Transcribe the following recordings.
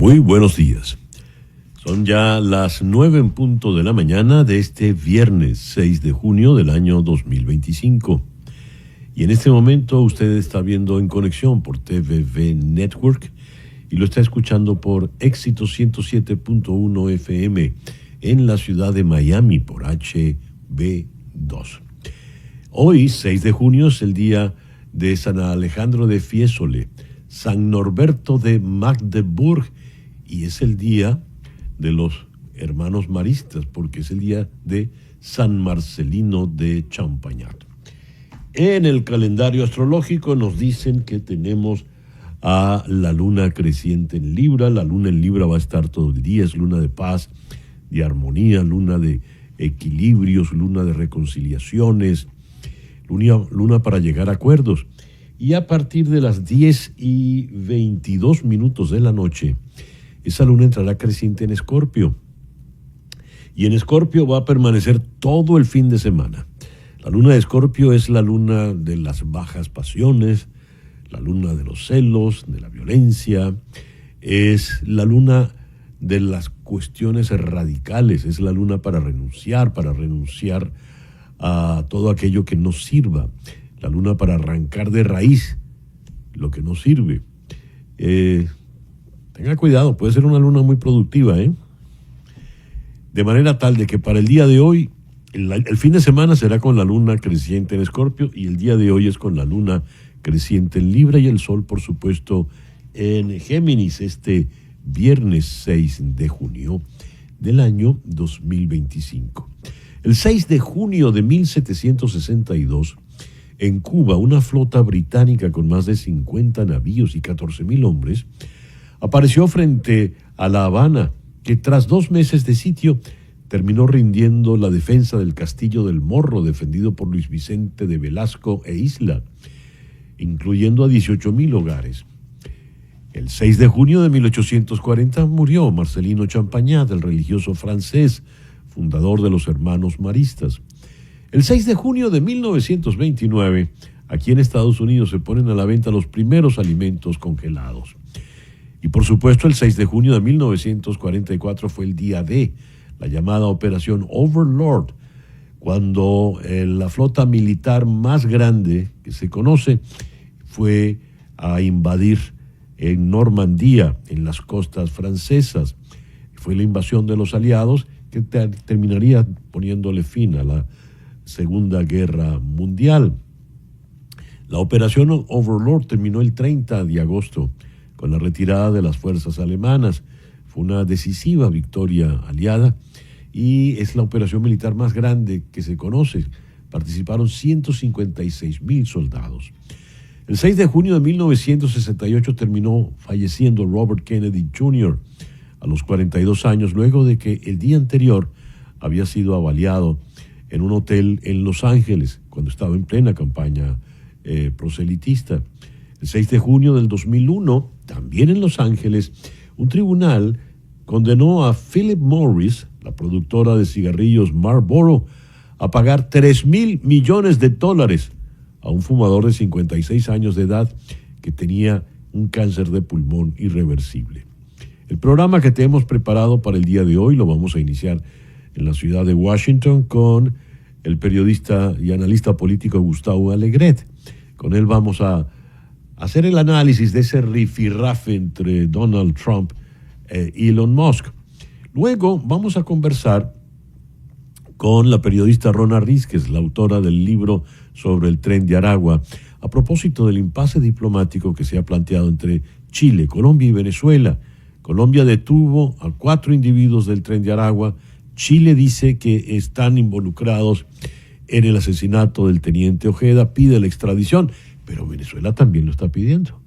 Muy buenos días. Son ya las 9 en punto de la mañana de este viernes 6 de junio del año 2025. Y en este momento usted está viendo En Conexión por TVV Network y lo está escuchando por Éxito 107.1 FM en la ciudad de Miami por HB2. Hoy, 6 de junio, es el día de San Alejandro de Fiesole, San Norberto de Magdeburg, y es el día de los hermanos maristas, porque es el día de San Marcelino de Champagnat. En el calendario astrológico nos dicen que tenemos a la luna creciente en Libra. La luna en Libra va a estar todo el día, es luna de paz, de armonía, luna de equilibrios, luna de reconciliaciones, luna para llegar a acuerdos. Y a partir de las 10:22 de la noche, esa luna entrará creciente en Escorpio. Y en Escorpio va a permanecer todo el fin de semana. La luna de Escorpio es la luna de las bajas pasiones, la luna de los celos, de la violencia, es la luna de las cuestiones radicales, es la luna para renunciar a todo aquello que no sirva, la luna para arrancar de raíz lo que no sirve. Tenga cuidado, puede ser una luna muy productiva, de manera tal de que para el día de hoy, el fin de semana será con la luna creciente en Escorpio y el día de hoy es con la luna creciente en Libra y el sol, por supuesto, en Géminis, este viernes 6 de junio del año 2025. El 6 de junio de 1762, en Cuba, una flota británica con más de 50 navíos y 14,000 hombres apareció frente a La Habana, que tras 2 meses de sitio terminó rindiendo la defensa del Castillo del Morro, defendido por Luis Vicente de Velasco e Isla, incluyendo a 18,000 hogares. El 6 de junio de 1840 murió Marcelino Champagnat, el religioso francés, fundador de los Hermanos Maristas. El 6 de junio de 1929, aquí en Estados Unidos se ponen a la venta los primeros alimentos congelados. Y por supuesto, el 6 de junio de 1944 fue el día D, la llamada Operación Overlord, cuando la flota militar más grande que se conoce fue a invadir en Normandía, en las costas francesas. Fue la invasión de los aliados que terminaría poniéndole fin a la Segunda Guerra Mundial. La Operación Overlord terminó el 30 de agosto con la retirada de las fuerzas alemanas. Fue una decisiva victoria aliada y es la operación militar más grande que se conoce. Participaron 156,000 soldados. El 6 de junio de 1968 terminó falleciendo Robert Kennedy Jr. a los 42 años, luego de que el día anterior había sido avaliado en un hotel en Los Ángeles, cuando estaba en plena campaña proselitista. El 6 de junio del 2001, también en Los Ángeles, un tribunal condenó a Philip Morris, la productora de cigarrillos Marlboro, a pagar $3,000 millones a un fumador de 56 años de edad que tenía un cáncer de pulmón irreversible. El programa que te hemos preparado para el día de hoy lo vamos a iniciar en la ciudad de Washington con el periodista y analista político Gustavo Alegret. Con él vamos a hacer el análisis de ese rifirrafe entre Donald Trump y Elon Musk. Luego vamos a conversar con la periodista Rona Rísquez, la autora del libro sobre el Tren de Aragua, a propósito del impasse diplomático que se ha planteado entre Chile, Colombia y Venezuela. Colombia detuvo a 4 individuos del Tren de Aragua. Chile dice que están involucrados en el asesinato del teniente Ojeda, pide la extradición, pero Venezuela también lo está pidiendo.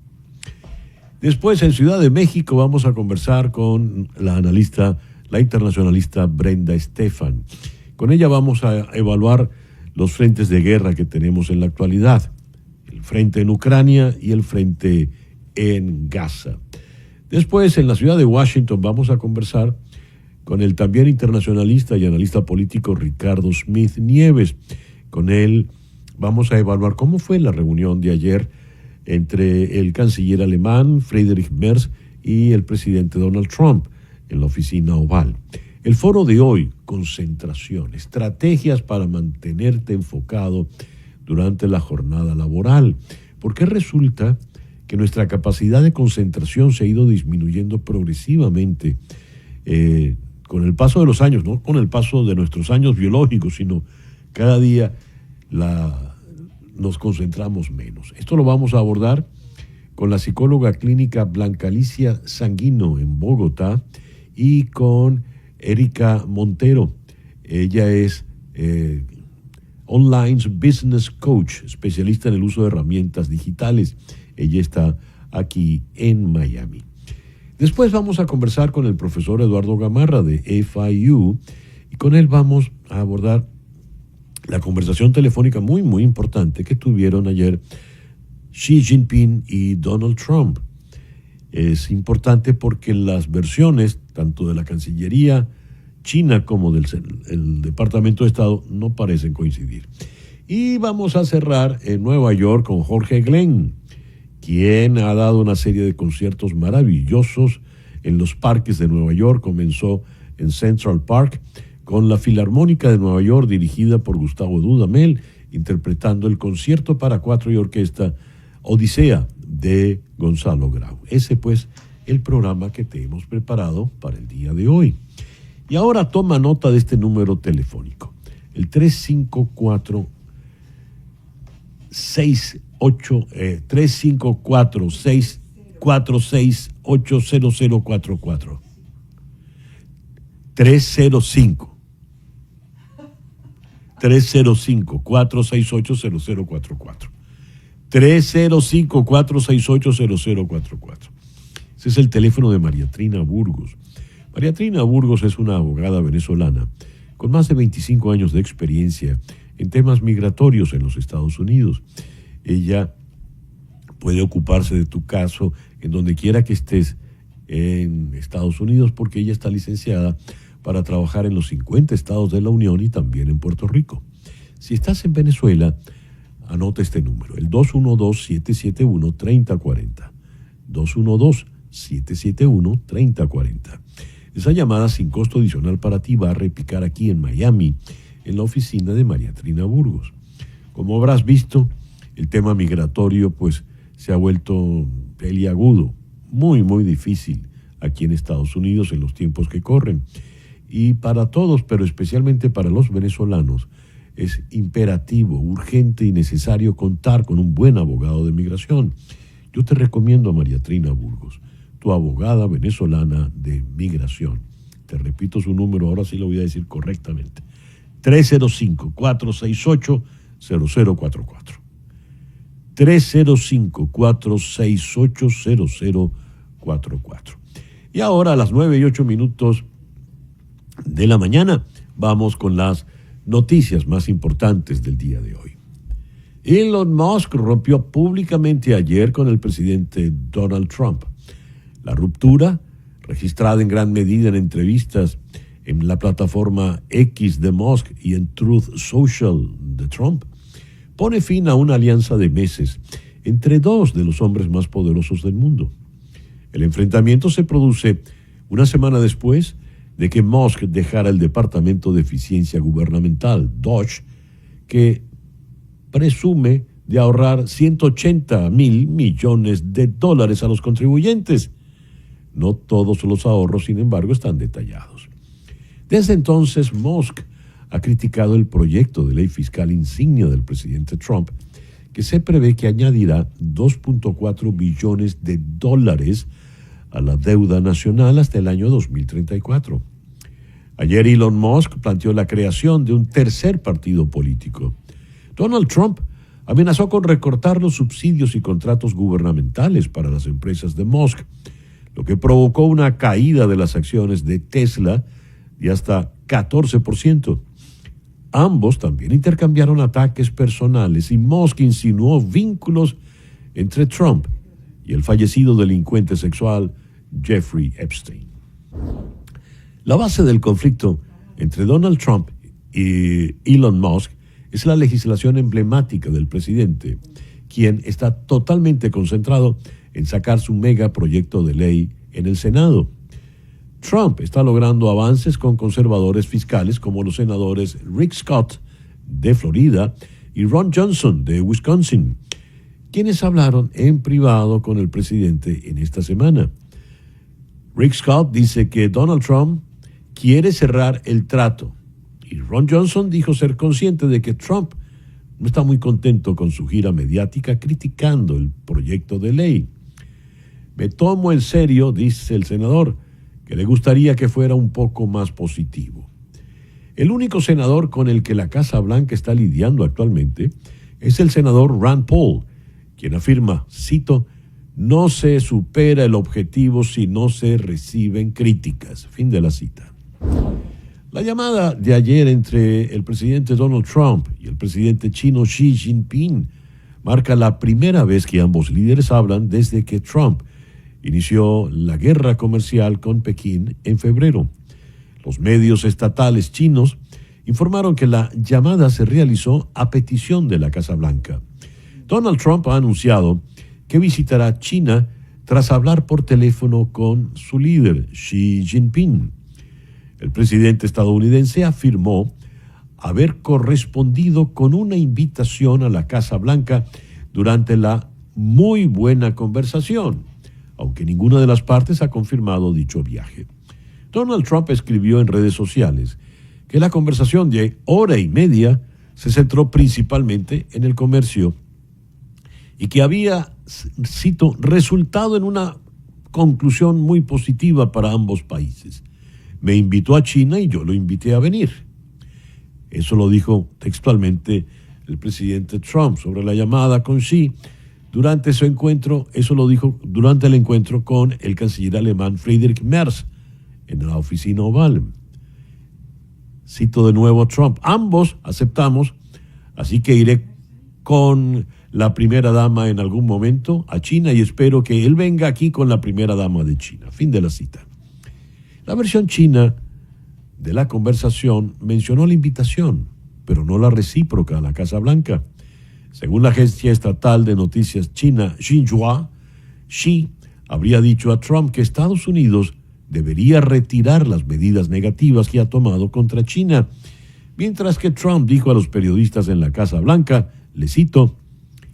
Después, en Ciudad de México, vamos a conversar con la internacionalista Brenda Estefan. Con ella vamos a evaluar los frentes de guerra que tenemos en la actualidad, el frente en Ucrania y el frente en Gaza. Después, en la ciudad de Washington, vamos a conversar con el también internacionalista y analista político Ricardo Smith Nieves. Con él vamos a evaluar cómo fue la reunión de ayer entre el canciller alemán Friedrich Merz y el presidente Donald Trump en la oficina oval. El foro de hoy, concentración, estrategias para mantenerte enfocado durante la jornada laboral, porque resulta que nuestra capacidad de concentración se ha ido disminuyendo progresivamente con el paso de los años, no con el paso de nuestros años biológicos, sino cada día nos concentramos menos. Esto lo vamos a abordar con la psicóloga clínica Blanca Alicia Sanguino en Bogotá y con Erika Montero. Ella es Online Business Coach, especialista en el uso de herramientas digitales. Ella está aquí en Miami. Después vamos a conversar con el profesor Eduardo Gamarra de FIU y con él vamos a abordar la conversación telefónica muy, muy importante que tuvieron ayer Xi Jinping y Donald Trump. Es importante porque las versiones, tanto de la Cancillería China como del Departamento de Estado, no parecen coincidir. Y vamos a cerrar en Nueva York con Jorge Glenn, quien ha dado una serie de conciertos maravillosos en los parques de Nueva York. Comenzó en Central Park con la Filarmónica de Nueva York, dirigida por Gustavo Dudamel, interpretando el concierto para 4 y orquesta Odisea de Gonzalo Grau. Ese pues el programa que te hemos preparado para el día de hoy. Y ahora toma nota de este número telefónico, el 354-646-800044. 305-468-0044. 305-468-0044. Ese es el teléfono de María Trina Burgos. María Trina Burgos es una abogada venezolana con más de 25 años de experiencia en temas migratorios en los Estados Unidos. Ella puede ocuparse de tu caso en donde quiera que estés en Estados Unidos porque ella está licenciada para trabajar en los 50 estados de la Unión y también en Puerto Rico. Si estás en Venezuela, anota este número, el 212-771-3040. 212-771-3040. Esa llamada sin costo adicional para ti va a repicar aquí en Miami, en la oficina de María Trina Burgos. Como habrás visto, el tema migratorio pues se ha vuelto peliagudo, muy, muy difícil aquí en Estados Unidos en los tiempos que corren. Y para todos, pero especialmente para los venezolanos, es imperativo, urgente y necesario contar con un buen abogado de migración. Yo te recomiendo a María Trina Burgos, tu abogada venezolana de migración. Te repito su número, ahora sí lo voy a decir correctamente. 305-468-0044. 305-468-0044. Y ahora a las 9:08 de la mañana vamos con las noticias más importantes del día de hoy. Elon Musk rompió públicamente ayer con el presidente Donald Trump. La ruptura, registrada en gran medida en entrevistas en la plataforma X de Musk y en Truth Social de Trump, pone fin a una alianza de meses entre dos de los hombres más poderosos del mundo. El enfrentamiento se produce una semana después de que Musk dejara el Departamento de Eficiencia Gubernamental, DOGE, que presume de ahorrar $180 mil millones de dólares a los contribuyentes. No todos los ahorros, sin embargo, están detallados. Desde entonces, Musk ha criticado el proyecto de ley fiscal insignia del presidente Trump, que se prevé que añadirá 2.4 billones de dólares a la deuda nacional hasta el año 2034. Ayer Elon Musk planteó la creación de un tercer partido político. Donald Trump amenazó con recortar los subsidios y contratos gubernamentales para las empresas de Musk, lo que provocó una caída de las acciones de Tesla de hasta 14%. Ambos también intercambiaron ataques personales y Musk insinuó vínculos entre Trump y el fallecido delincuente sexual Jeffrey Epstein. La base del conflicto entre Donald Trump y Elon Musk es la legislación emblemática del presidente, quien está totalmente concentrado en sacar su megaproyecto de ley en el Senado. Trump está logrando avances con conservadores fiscales como los senadores Rick Scott de Florida y Ron Johnson de Wisconsin, quienes hablaron en privado con el presidente en esta semana. Rick Scott dice que Donald Trump quiere cerrar el trato y Ron Johnson dijo ser consciente de que Trump no está muy contento con su gira mediática criticando el proyecto de ley. Me tomo en serio, dice el senador, que le gustaría que fuera un poco más positivo. El único senador con el que la Casa Blanca está lidiando actualmente es el senador Rand Paul, quien afirma, cito, no se supera el objetivo si no se reciben críticas. Fin de la cita. La llamada de ayer entre el presidente Donald Trump y el presidente chino Xi Jinping marca la primera vez que ambos líderes hablan desde que Trump inició la guerra comercial con Pekín en febrero. Los medios estatales chinos informaron que la llamada se realizó a petición de la Casa Blanca. Donald Trump ha anunciado que visitará China tras hablar por teléfono con su líder, Xi Jinping. El presidente estadounidense afirmó haber correspondido con una invitación a la Casa Blanca durante la muy buena conversación, aunque ninguna de las partes ha confirmado dicho viaje. Donald Trump escribió en redes sociales que la conversación de hora y media se centró principalmente en el comercio y que había, cito, resultado en una conclusión muy positiva para ambos países. Me invitó a China y yo lo invité a venir. Eso lo dijo textualmente el presidente Trump sobre la llamada con Xi durante su encuentro. Eso lo dijo durante el encuentro con el canciller alemán Friedrich Merz en la oficina Oval. Cito de nuevo a Trump. Ambos aceptamos, así que iré con la primera dama en algún momento a China y espero que él venga aquí con la primera dama de China. Fin de la cita. La versión china de la conversación mencionó la invitación, pero no la recíproca a la Casa Blanca. Según la agencia estatal de noticias china Xinhua, Xi habría dicho a Trump que Estados Unidos debería retirar las medidas negativas que ha tomado contra China, mientras que Trump dijo a los periodistas en la Casa Blanca, le cito,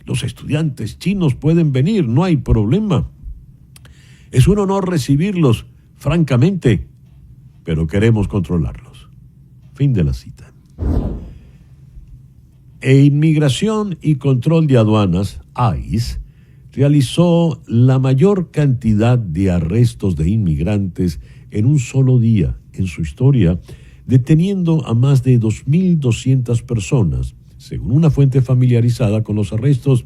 los estudiantes chinos pueden venir, no hay problema. Es un honor recibirlos, francamente, pero queremos controlarlos. Fin de la cita. Inmigración y Control de Aduanas, ICE, realizó la mayor cantidad de arrestos de inmigrantes en un solo día en su historia, deteniendo a más de 2.200 personas, según una fuente familiarizada con los arrestos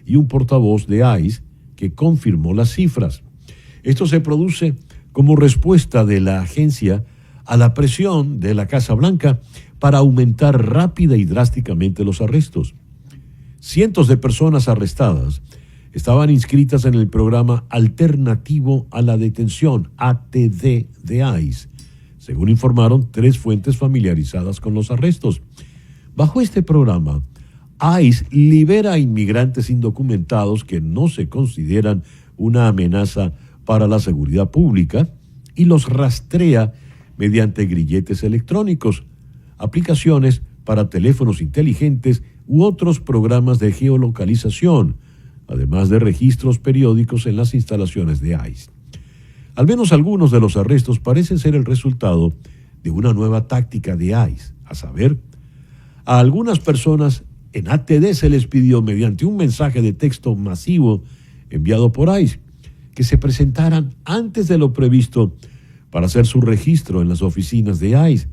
y un portavoz de ICE que confirmó las cifras. Esto se produce como respuesta de la agencia a la presión de la Casa Blanca para aumentar rápida y drásticamente los arrestos. Cientos de personas arrestadas estaban inscritas en el programa Alternativo a la Detención, ATD, de ICE, según informaron 3 fuentes familiarizadas con los arrestos. Bajo este programa, ICE libera a inmigrantes indocumentados que no se consideran una amenaza para la seguridad pública y los rastrea mediante grilletes electrónicos, aplicaciones para teléfonos inteligentes u otros programas de geolocalización, además de registros periódicos en las instalaciones de ICE. Al menos algunos de los arrestos parecen ser el resultado de una nueva táctica de ICE, a saber, a algunas personas en ATD se les pidió mediante un mensaje de texto masivo enviado por ICE que se presentaran antes de lo previsto para hacer su registro en las oficinas de ICE,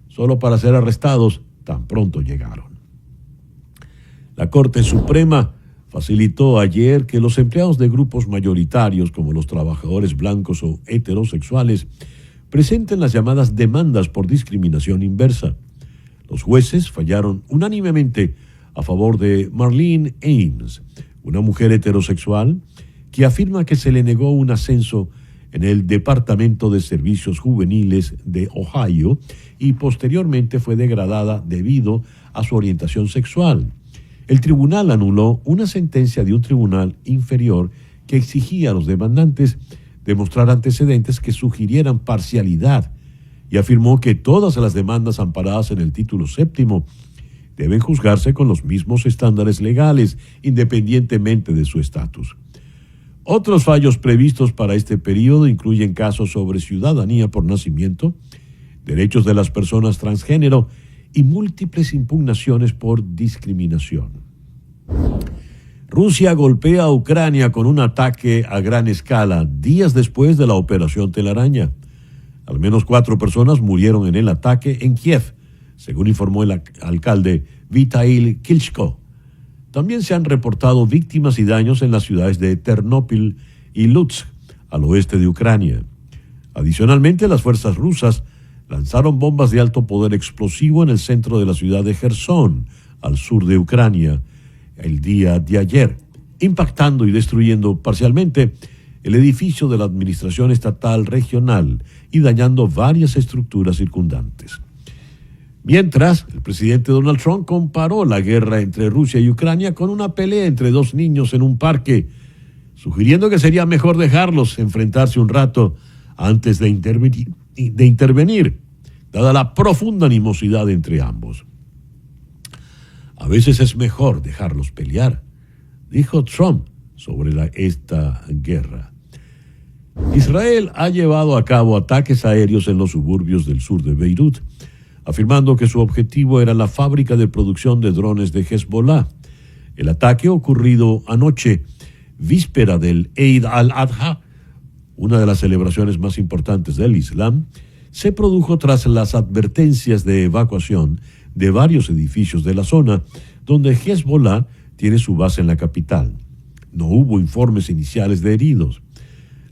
solo para ser arrestados tan pronto llegaron. La Corte Suprema facilitó ayer que los empleados de grupos mayoritarios como los trabajadores blancos o heterosexuales presenten las llamadas demandas por discriminación inversa. Los jueces fallaron unánimemente a favor de Marlene Ames, una mujer heterosexual que afirma que se le negó un ascenso en el Departamento de Servicios Juveniles de Ohio y posteriormente fue degradada debido a su orientación sexual. El tribunal anuló una sentencia de un tribunal inferior que exigía a los demandantes de mostrar antecedentes que sugirieran parcialidad y afirmó que todas las demandas amparadas en el título séptimo deben juzgarse con los mismos estándares legales, independientemente de su estatus. Otros fallos previstos para este periodo incluyen casos sobre ciudadanía por nacimiento, derechos de las personas transgénero y múltiples impugnaciones por discriminación. Rusia golpea a Ucrania con un ataque a gran escala días después de la Operación Telaraña. Al menos 4 personas murieron en el ataque en Kiev, según informó el alcalde Vitail Klitschko. También se han reportado víctimas y daños en las ciudades de Ternópil y Lutsk, al oeste de Ucrania. Adicionalmente, las fuerzas rusas lanzaron bombas de alto poder explosivo en el centro de la ciudad de Jersón, al sur de Ucrania, el día de ayer, impactando y destruyendo parcialmente el edificio de la administración estatal regional y dañando varias estructuras circundantes. Mientras, el presidente Donald Trump comparó la guerra entre Rusia y Ucrania con una pelea entre 2 niños en un parque, sugiriendo que sería mejor dejarlos enfrentarse un rato antes de intervenir, dada la profunda animosidad entre ambos. A veces es mejor dejarlos pelear, dijo Trump sobre esta guerra. Israel ha llevado a cabo ataques aéreos en los suburbios del sur de Beirut, afirmando que su objetivo era la fábrica de producción de drones de Hezbollah. El ataque ocurrido anoche, víspera del Eid al-Adha, una de las celebraciones más importantes del Islam, se produjo tras las advertencias de evacuación de varios edificios de la zona donde Hezbollah tiene su base en la capital. No hubo informes iniciales de heridos.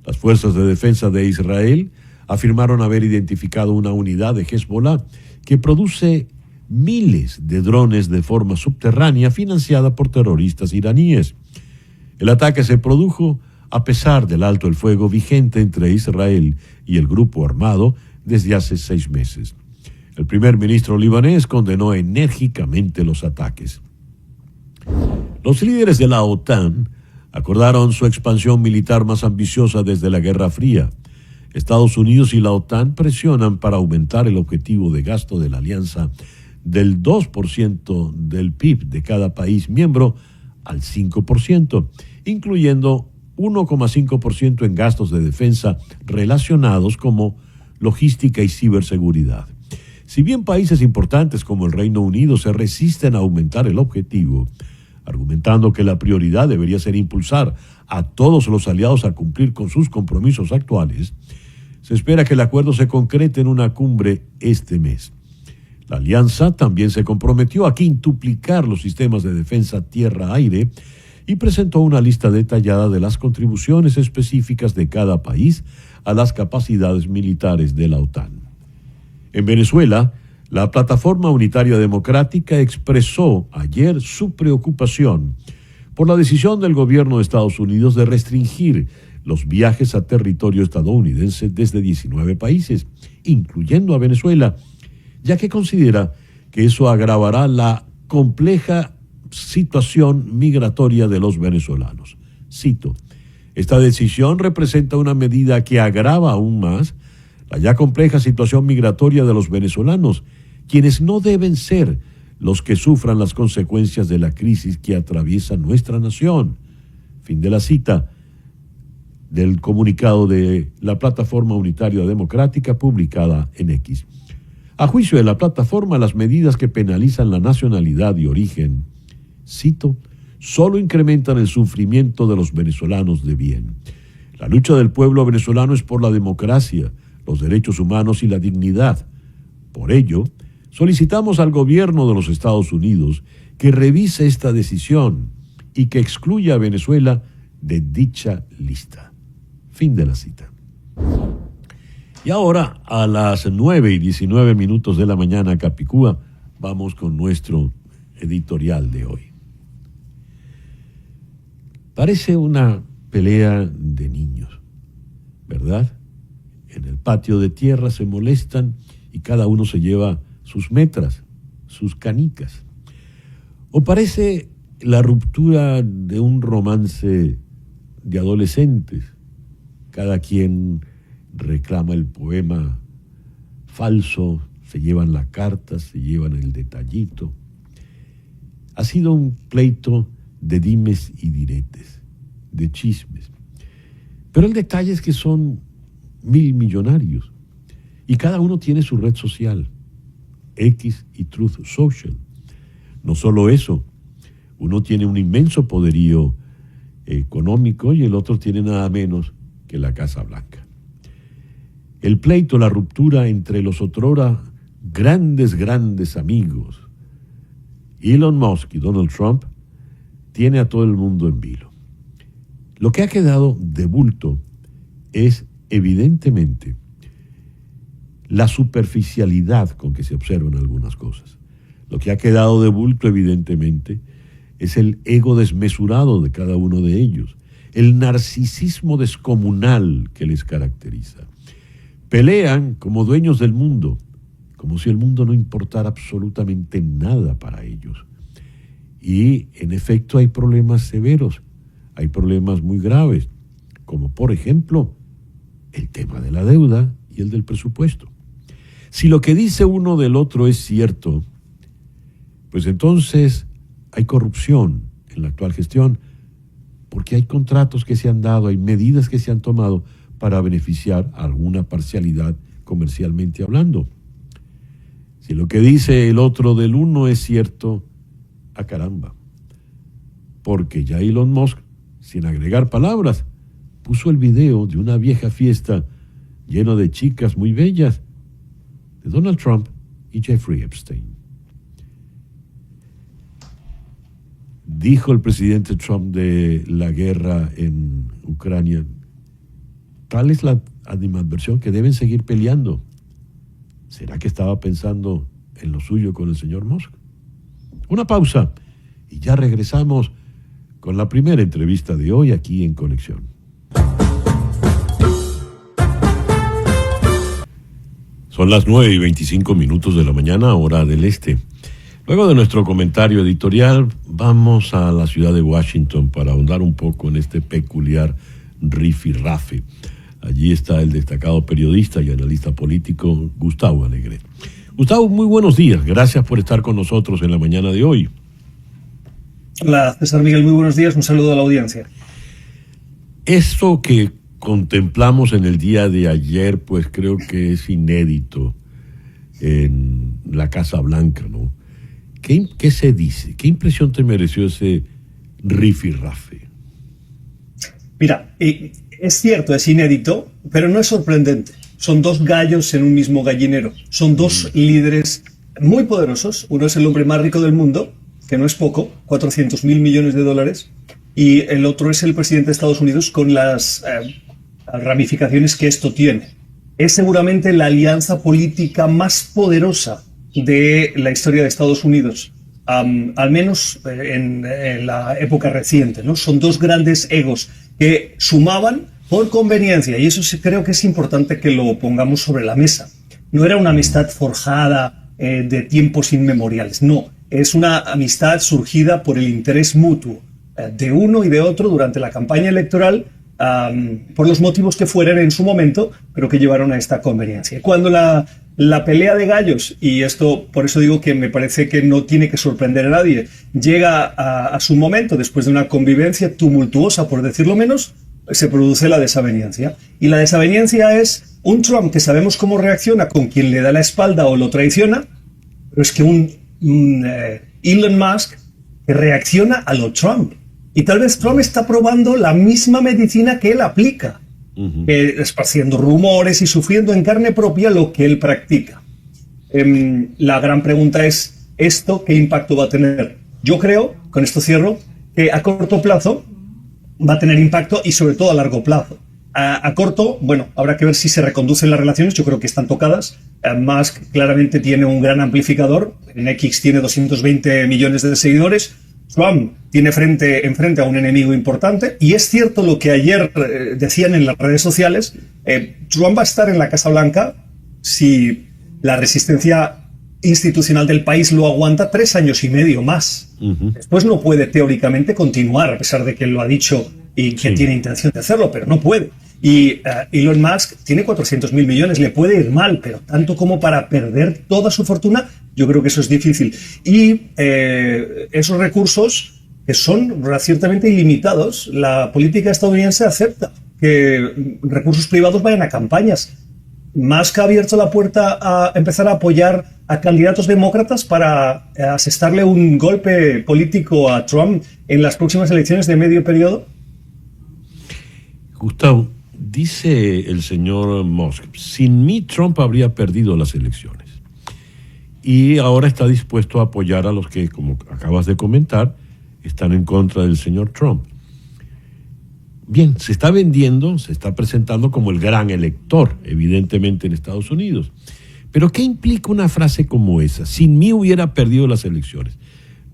Las fuerzas de defensa de Israel afirmaron haber identificado una unidad de Hezbollah que produce miles de drones de forma subterránea financiada por terroristas iraníes. El ataque se produjo a pesar del alto el fuego vigente entre Israel y el grupo armado desde hace 6 meses. El primer ministro libanés condenó enérgicamente los ataques. Los líderes de la OTAN acordaron su expansión militar más ambiciosa desde la Guerra Fría. Estados Unidos y la OTAN presionan para aumentar el objetivo de gasto de la alianza del 2% del PIB de cada país miembro al 5%, incluyendo 1,5% en gastos de defensa relacionados como logística y ciberseguridad. Si bien países importantes como el Reino Unido se resisten a aumentar el objetivo, argumentando que la prioridad debería ser impulsar a todos los aliados a cumplir con sus compromisos actuales, se espera que el acuerdo se concrete en una cumbre este mes. La alianza también se comprometió a quintuplicar los sistemas de defensa tierra-aire y presentó una lista detallada de las contribuciones específicas de cada país a las capacidades militares de la OTAN. En Venezuela, la Plataforma Unitaria Democrática expresó ayer su preocupación por la decisión del gobierno de Estados Unidos de restringir los viajes a territorio estadounidense desde 19 países, incluyendo a Venezuela, ya que considera que eso agravará la compleja situación migratoria de los venezolanos. Cito: esta decisión representa una medida que agrava aún más la ya compleja situación migratoria de los venezolanos, quienes no deben ser los que sufran las consecuencias de la crisis que atraviesa nuestra nación. Fin de la cita del comunicado de la Plataforma Unitaria Democrática publicada en X. A juicio de la plataforma, las medidas que penalizan la nacionalidad y origen, cito, solo incrementan el sufrimiento de los venezolanos de bien. La lucha del pueblo venezolano es por la democracia, los derechos humanos y la dignidad. Por ello, solicitamos al gobierno de los Estados Unidos que revise esta decisión y que excluya a Venezuela de dicha lista. Fin de la cita. Y ahora, a las 9:19 de la mañana, Capicúa, vamos con nuestro editorial de hoy. Parece una pelea de niños, ¿verdad? En el patio de tierra se molestan y cada uno se lleva sus metras, sus canicas. O parece la ruptura de un romance de adolescentes, cada quien reclama el poema falso, se llevan la carta, se llevan el detallito. Ha sido un pleito de dimes y diretes, de chismes. Pero el detalle es que son 1.000 millonarios y cada uno tiene su red social, X y Truth Social. No solo eso, uno tiene un inmenso poderío económico y el otro tiene nada menos que la Casa Blanca. El pleito, la ruptura entre los otrora grandes amigos, Elon Musk y Donald Trump, tiene a todo el mundo en vilo. Lo que ha quedado de bulto es evidentemente la superficialidad con que se observan algunas cosas. Lo que ha quedado de bulto evidentemente es el ego desmesurado de cada uno de ellos, el narcisismo descomunal que les caracteriza. Pelean como dueños del mundo, como si el mundo no importara absolutamente nada para ellos. Y en efecto hay problemas severos, hay problemas muy graves, como por ejemplo el tema de la deuda y el del presupuesto. Si lo que dice uno del otro es cierto, pues entonces hay corrupción en la actual gestión, porque hay contratos que se han dado, hay medidas que se han tomado para beneficiar a alguna parcialidad comercialmente hablando. Si lo que dice el otro del uno es cierto, ¡a caramba! Porque ya Elon Musk, sin agregar palabras, puso el video de una vieja fiesta lleno de chicas muy bellas de Donald Trump y Jeffrey Epstein. Dijo el presidente Trump de la guerra en Ucrania, tal es la animadversión que deben seguir peleando. ¿Será que estaba pensando en lo suyo con el señor Musk? Una pausa y ya regresamos con la primera entrevista de hoy aquí en Conexión. Son las 9:25 de la mañana, hora del este. Luego de nuestro comentario editorial, vamos a la ciudad de Washington para ahondar un poco en este peculiar rifirrafe. Allí está el destacado periodista y analista político Gustavo Alegret. Gustavo, muy buenos días. Gracias por estar con nosotros en la mañana de hoy. Hola, César Miguel, muy buenos días. Un saludo a la audiencia. Eso que contemplamos en el día de ayer, pues creo que es inédito en la Casa Blanca, ¿no? ¿Qué se dice? ¿Qué impresión te mereció ese rifirrafe? Mira, es cierto, es inédito, pero no es sorprendente. Son dos gallos en un mismo gallinero. Son dos líderes muy poderosos. Uno es el hombre más rico del mundo, que no es poco, 400.000 millones de dólares, y el otro es el presidente de Estados Unidos con las ramificaciones que esto tiene. Es seguramente la alianza política más poderosa de la historia de Estados Unidos, al menos en la época reciente, ¿no? Son dos grandes egos que sumaban por conveniencia, y eso sí creo que es importante que lo pongamos sobre la mesa. No era una amistad forjada de tiempos inmemoriales, no, es una amistad surgida por el interés mutuo de uno y de otro durante la campaña electoral, por los motivos que fueran en su momento, pero que llevaron a esta conveniencia. Cuando la pelea de gallos, y esto por eso digo que me parece que no tiene que sorprender a nadie, llega a su momento, después de una convivencia tumultuosa, por decirlo menos, se produce la desaveniencia. Y la desaveniencia es un Trump que sabemos cómo reacciona con quien le da la espalda o lo traiciona, pero es que un Elon Musk que reacciona a lo Trump. Y tal vez Trump está probando la misma medicina que él aplica, esparciendo rumores y sufriendo en carne propia lo que él practica. La gran pregunta es, ¿esto qué impacto va a tener? Yo creo, con esto cierro, que a corto plazo va a tener impacto y sobre todo a largo plazo. A corto, bueno, habrá que ver si se reconducen las relaciones, yo creo que están tocadas. Musk claramente tiene un gran amplificador, en X tiene 220 millones de seguidores, Trump tiene enfrente a un enemigo importante, y es cierto lo que ayer decían en las redes sociales, Trump va a estar en la Casa Blanca si la resistencia institucional del país lo aguanta 3 años y medio más. Después no puede teóricamente continuar, a pesar de que él lo ha dicho y que tiene intención de hacerlo, pero no puede. Y Elon Musk tiene 400.000 millones, le puede ir mal, pero tanto como para perder toda su fortuna, yo creo que eso es difícil. Y esos recursos, que son ciertamente ilimitados, la política estadounidense acepta que recursos privados vayan a campañas. Musk ha abierto la puerta a empezar a apoyar a candidatos demócratas para asestarle un golpe político a Trump en las próximas elecciones de medio periodo. Gustavo, dice el señor Musk, sin mí Trump habría perdido las elecciones. Y ahora está dispuesto a apoyar a los que, como acabas de comentar, están en contra del señor Trump. Bien, se está vendiendo, se está presentando como el gran elector, evidentemente en Estados Unidos. Pero ¿qué implica una frase como esa? Sin mí hubiera perdido las elecciones.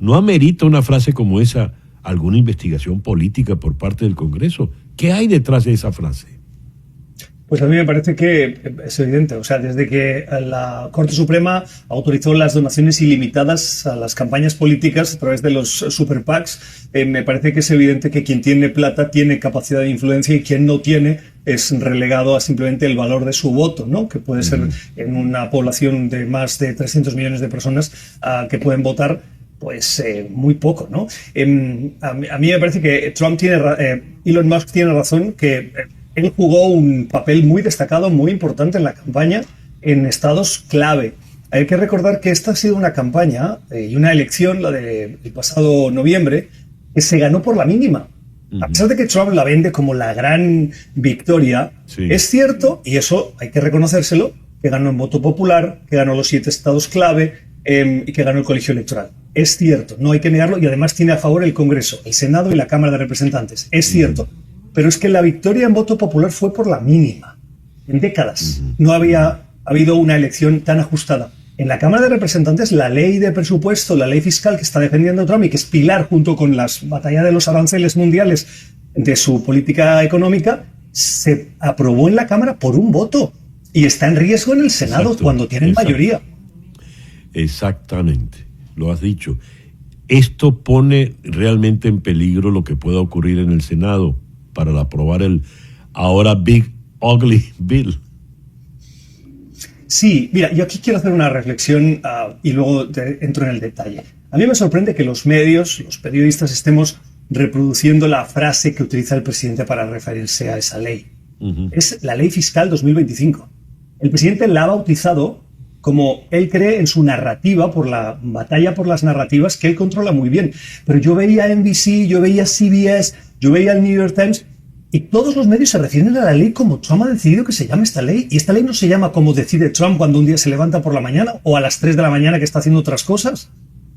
¿No amerita una frase como esa alguna investigación política por parte del Congreso? ¿Qué hay detrás de esa frase? Pues a mí me parece que es evidente. O sea, desde que la Corte Suprema autorizó las donaciones ilimitadas a las campañas políticas a través de los super PACs, me parece que es evidente que quien tiene plata tiene capacidad de influencia y quien no tiene es relegado a simplemente el valor de su voto, ¿no? Que puede ser en una población de más de 300 millones de personas que pueden votar, pues muy poco, ¿no? A mí me parece que Elon Musk tiene razón, que él jugó un papel muy destacado, muy importante en la campaña en estados clave. Hay que recordar que esta ha sido una campaña y una elección, la del pasado noviembre, que se ganó por la mínima. A pesar de que Trump la vende como la gran victoria, sí, es cierto, y eso hay que reconocérselo, que ganó en voto popular, que ganó los 7 estados clave y que ganó el colegio electoral. Es cierto, no hay que negarlo, y además tiene a favor el Congreso, el Senado y la Cámara de Representantes. Es cierto. Pero es que la victoria en voto popular fue por la mínima. En décadas no había habido una elección tan ajustada. En la Cámara de Representantes, la ley de presupuesto, la ley fiscal que está defendiendo Trump y que es pilar junto con la batalla de los aranceles mundiales de su política económica, se aprobó en la Cámara por un voto y está en riesgo en el Senado cuando tienen mayoría. Exactamente, lo has dicho. Esto pone realmente en peligro lo que pueda ocurrir en el Senado para aprobar el ahora Big Ugly Bill. Sí, mira, yo aquí quiero hacer una reflexión y luego entro en el detalle. A mí me sorprende que los medios, los periodistas, estemos reproduciendo la frase que utiliza el presidente para referirse a esa ley. Es la Ley Fiscal 2025. El presidente la ha bautizado como él cree en su narrativa, por la batalla por las narrativas que él controla muy bien. Pero yo veía NBC, yo veía CBS, yo veía el New York Times, y todos los medios se refieren a la ley como Trump ha decidido que se llame esta ley. Y esta ley no se llama como decide Trump cuando un día se levanta por la mañana o a las 3 de la mañana que está haciendo otras cosas.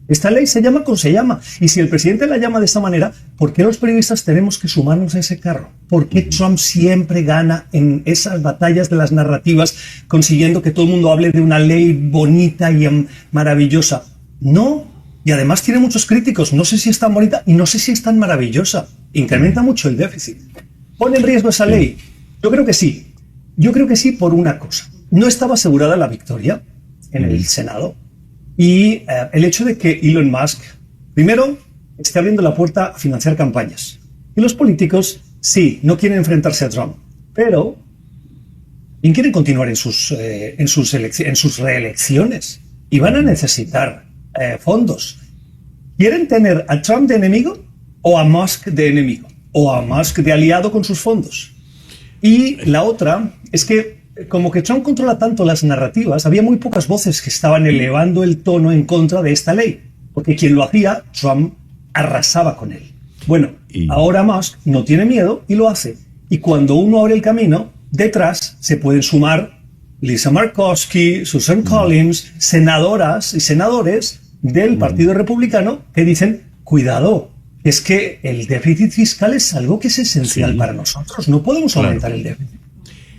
Esta ley se llama como se llama. Y si el presidente la llama de esta manera, ¿por qué los periodistas tenemos que sumarnos a ese carro? ¿Por qué Trump siempre gana en esas batallas de las narrativas, consiguiendo que todo el mundo hable de una ley bonita y maravillosa? No. Y además tiene muchos críticos. No sé si es tan bonita y no sé si es tan maravillosa. Incrementa mucho el déficit. ¿Pone en riesgo esa ley? Yo creo que sí. Yo creo que sí por una cosa. No estaba asegurada la victoria en el Senado. Y el hecho de que Elon Musk, primero, esté abriendo la puerta a financiar campañas. Y los políticos, sí, no quieren enfrentarse a Trump, pero bien quieren continuar en sus reelecciones. Y van a necesitar fondos. ¿Quieren tener a Trump de enemigo o a Musk de enemigo? ¿O a Musk de aliado con sus fondos? Y la otra es que, como que Trump controla tanto las narrativas, había muy pocas voces que estaban elevando el tono en contra de esta ley, porque quien lo hacía, Trump arrasaba con él. Bueno, ahora Musk no tiene miedo y lo hace. Y cuando uno abre el camino, detrás se pueden sumar Lisa Murkowski, Susan Collins, senadoras y senadores del Partido Republicano que dicen, cuidado, es que el déficit fiscal es algo que es esencial para nosotros, no podemos aumentar el déficit.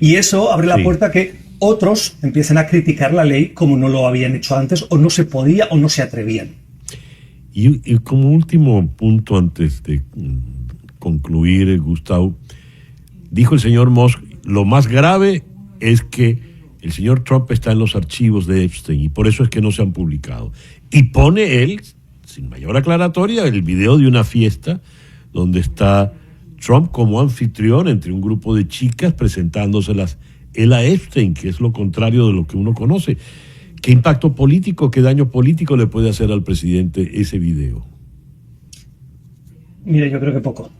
Y eso abre la puerta a que otros empiecen a criticar la ley como no lo habían hecho antes, o no se podía o no se atrevían. Y como último punto antes de concluir, Gustavo, dijo el señor Musk, lo más grave es que el señor Trump está en los archivos de Epstein y por eso es que no se han publicado. Y pone él, sin mayor aclaratoria, el video de una fiesta donde está Trump como anfitrión entre un grupo de chicas presentándoselas él a Epstein, que es lo contrario de lo que uno conoce. ¿Qué impacto político, qué daño político le puede hacer al presidente ese video? Mira, yo creo que poco.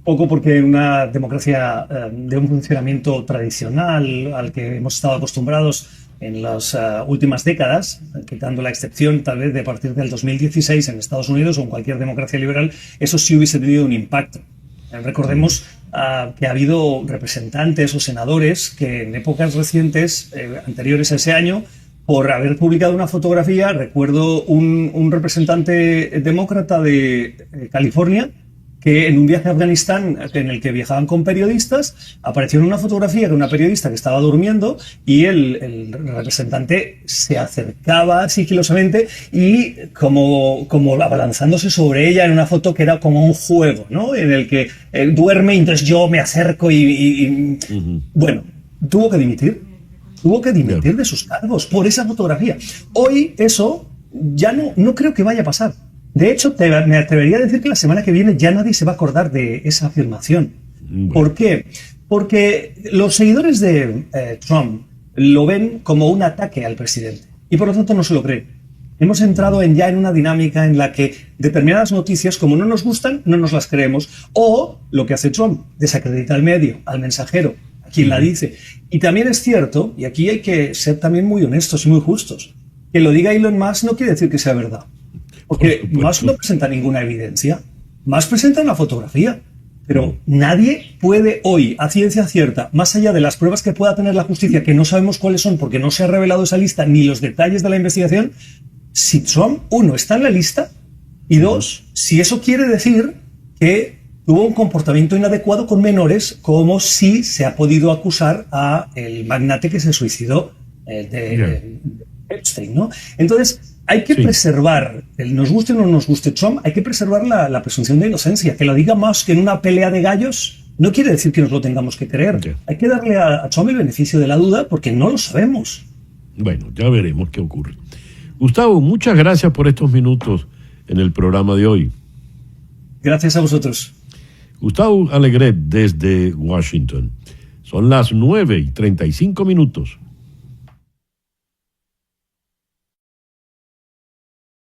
Poco porque en una democracia de un funcionamiento tradicional al que hemos estado acostumbrados en las últimas décadas, quitando la excepción tal vez de a partir del 2016 en Estados Unidos o en cualquier democracia liberal, eso sí hubiese tenido un impacto. Recordemos que ha habido representantes o senadores que en épocas recientes, anteriores a ese año, por haber publicado una fotografía, recuerdo un representante demócrata de California que en un viaje a Afganistán en el que viajaban con periodistas, apareció en una fotografía de una periodista que estaba durmiendo y el representante se acercaba sigilosamente y como abalanzándose sobre ella en una foto que era como un juego, ¿no? En el que duerme y entonces yo me acerco Bueno, tuvo que dimitir. Tuvo que dimitir de sus cargos por esa fotografía. Hoy eso ya no creo que vaya a pasar. De hecho, me atrevería a decir que la semana que viene ya nadie se va a acordar de esa afirmación. Bueno. ¿Por qué? Porque los seguidores de Trump lo ven como un ataque al presidente y por lo tanto no se lo creen. Hemos entrado ya en una dinámica en la que determinadas noticias, como no nos gustan, no nos las creemos. O lo que hace Trump, desacredita al medio, al mensajero, a quien la dice. Y también es cierto, y aquí hay que ser también muy honestos y muy justos, que lo diga Elon Musk no quiere decir que sea verdad. Porque Musk no presenta ninguna evidencia. Musk presenta una fotografía. Pero nadie puede hoy, a ciencia cierta, más allá de las pruebas que pueda tener la justicia, que no sabemos cuáles son porque no se ha revelado esa lista ni los detalles de la investigación, si Trump, uno, está en la lista, y dos, si eso quiere decir que tuvo un comportamiento inadecuado con menores, como si se ha podido acusar a el magnate que se suicidó de Epstein, ¿no? Entonces, hay que preservar, nos guste o no nos guste Trump, hay que preservar la presunción de inocencia. Que lo diga más que en una pelea de gallos no quiere decir que nos lo tengamos que creer. Hay que darle a Trump el beneficio de la duda porque no lo sabemos. Bueno, ya veremos qué ocurre. Gustavo, muchas gracias por estos minutos en el programa de hoy. Gracias a vosotros. Gustavo Alegret desde Washington. Son las 9:35.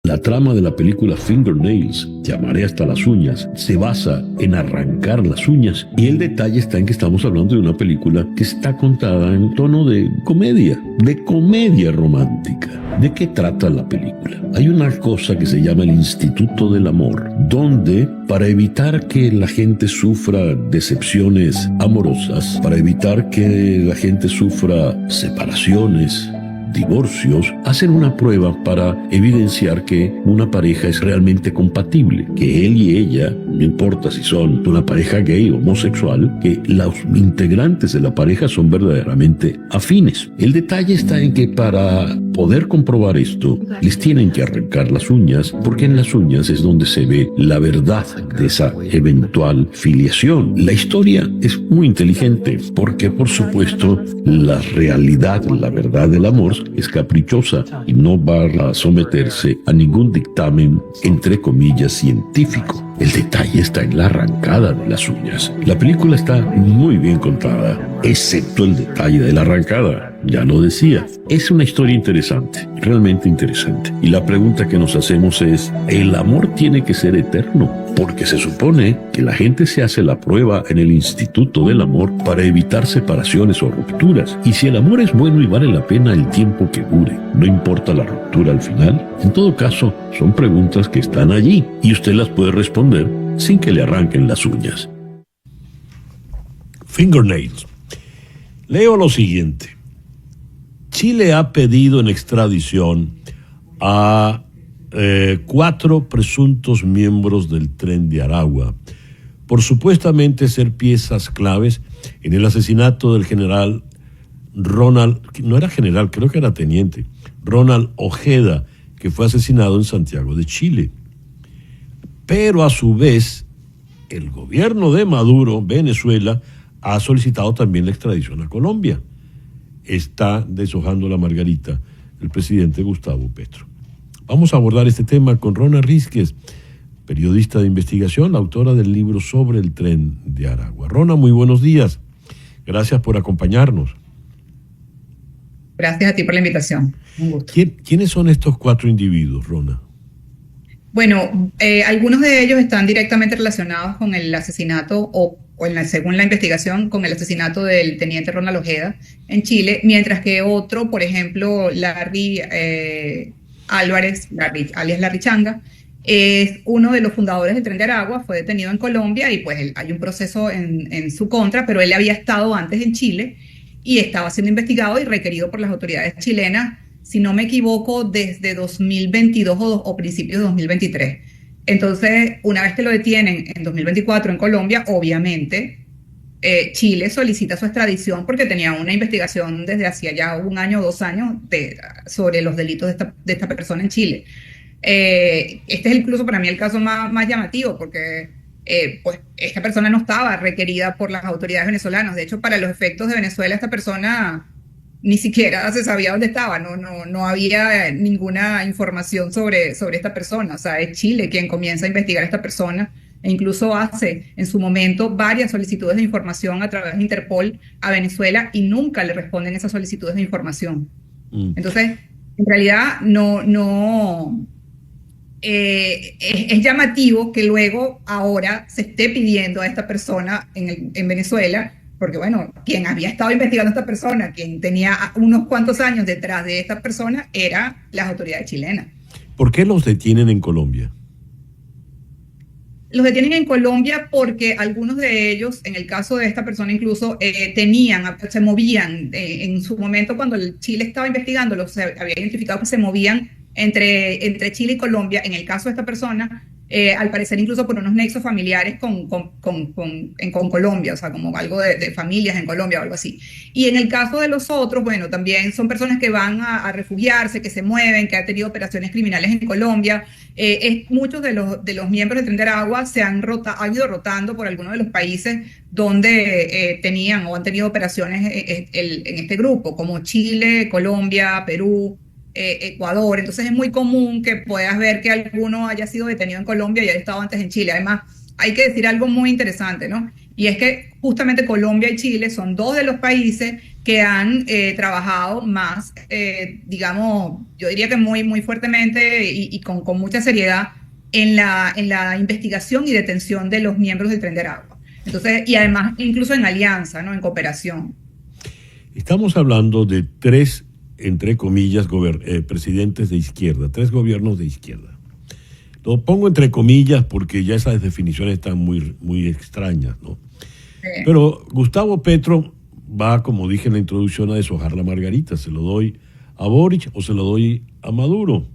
La trama de la película Fingernails, Te amaré hasta las uñas, se basa en arrancar las uñas y el detalle está en que estamos hablando de una película que está contada en tono de comedia romántica. ¿De qué trata la película? Hay una cosa que se llama el Instituto del Amor, donde para evitar que la gente sufra decepciones amorosas, para evitar que la gente sufra separaciones, divorcios, hacen una prueba para evidenciar que una pareja es realmente compatible, que él y ella, no importa si son una pareja gay o homosexual, que los integrantes de la pareja son verdaderamente afines. El detalle está en que para poder comprobar esto, les tienen que arrancar las uñas, porque en las uñas es donde se ve la verdad de esa eventual filiación. La historia es muy inteligente, porque por supuesto la realidad, la verdad del amor es caprichosa y no va a someterse a ningún dictamen, entre comillas, científico. El detalle está en la arrancada de las uñas. La película está muy bien contada, excepto el detalle de la arrancada. Ya lo decía, es una historia interesante, realmente interesante. Y la pregunta que nos hacemos es, ¿el amor tiene que ser eterno? Porque se supone que la gente se hace la prueba en el Instituto del Amor para evitar separaciones o rupturas. Y si el amor es bueno y vale la pena el tiempo que dure, no importa la ruptura al final. En todo caso, son preguntas que están allí y usted las puede responder sin que le arranquen las uñas. Fingernails. Leo lo siguiente. Chile ha pedido en extradición a 4 presuntos miembros del Tren de Aragua por supuestamente ser piezas claves en el asesinato del general Ronald, no era general, creo que era teniente, Ronald Ojeda, que fue asesinado en Santiago de Chile. Pero a su vez, el gobierno de Maduro, Venezuela, ha solicitado también la extradición a Colombia. Está deshojando la margarita el presidente Gustavo Petro. Vamos a abordar este tema con Rona Rísquez, periodista de investigación, la autora del libro sobre el tren de Aragua. Rona, muy buenos días. Gracias por acompañarnos. Gracias a ti por la invitación. Un gusto. ¿Quiénes son estos 4 individuos, Rona? Bueno, algunos de ellos están directamente relacionados con el asesinato según la investigación, con el asesinato del teniente Ronald Ojeda en Chile, mientras que otro, por ejemplo, Larry Álvarez, alias Larry Changa, es uno de los fundadores del Tren de Aragua, fue detenido en Colombia y pues hay un proceso en su contra, pero él había estado antes en Chile y estaba siendo investigado y requerido por las autoridades chilenas, si no me equivoco, desde 2022 o principios de 2023. Entonces, una vez que lo detienen en 2024 en Colombia, obviamente Chile solicita su extradición porque tenía una investigación desde hacía ya 1 año o 2 años sobre los delitos de esta persona en Chile. Este es incluso para mí el caso más llamativo porque pues esta persona no estaba requerida por las autoridades venezolanas. De hecho, para los efectos de Venezuela, esta persona ni siquiera se sabía dónde estaba, no había ninguna información sobre esta persona. O sea, es Chile quien comienza a investigar a esta persona e incluso hace en su momento varias solicitudes de información a través de Interpol a Venezuela y nunca le responden esas solicitudes de información. Entonces, en realidad es llamativo que luego ahora se esté pidiendo a esta persona en Venezuela, porque bueno, quien había estado investigando a esta persona, quien tenía unos cuantos años detrás de esta persona, eran las autoridades chilenas. ¿Por qué los detienen en Colombia? Los detienen en Colombia porque algunos de ellos, en el caso de esta persona incluso, se movían en su momento cuando Chile estaba investigando, se había identificado que se movían entre Chile y Colombia. En el caso de esta persona, al parecer incluso por unos nexos familiares con Colombia, o sea, como algo de familias en Colombia o algo así. Y en el caso de los otros, bueno, también son personas que van a refugiarse, que se mueven, que han tenido operaciones criminales en Colombia. Muchos de los miembros del Tren de Aragua han ido rotando por algunos de los países donde tenían o han tenido operaciones en este grupo, como Chile, Colombia, Perú, Ecuador. Entonces es muy común que puedas ver que alguno haya sido detenido en Colombia y haya estado antes en Chile. Además, hay que decir algo muy interesante, ¿no? Y es que justamente Colombia y Chile son 2 de los países que han trabajado más, digamos, yo diría que muy, muy fuertemente y con mucha seriedad en la investigación y detención de los miembros del Tren de Aragua. Entonces, y además incluso en alianza, ¿no? En cooperación. Estamos hablando de 3, entre comillas, presidentes de izquierda, 3 gobiernos de izquierda. Lo pongo entre comillas porque ya esas definiciones están muy, muy extrañas, ¿no? Sí. Pero Gustavo Petro va, como dije en la introducción, a deshojar la margarita. ¿Se lo doy a Boric o se lo doy a Maduro?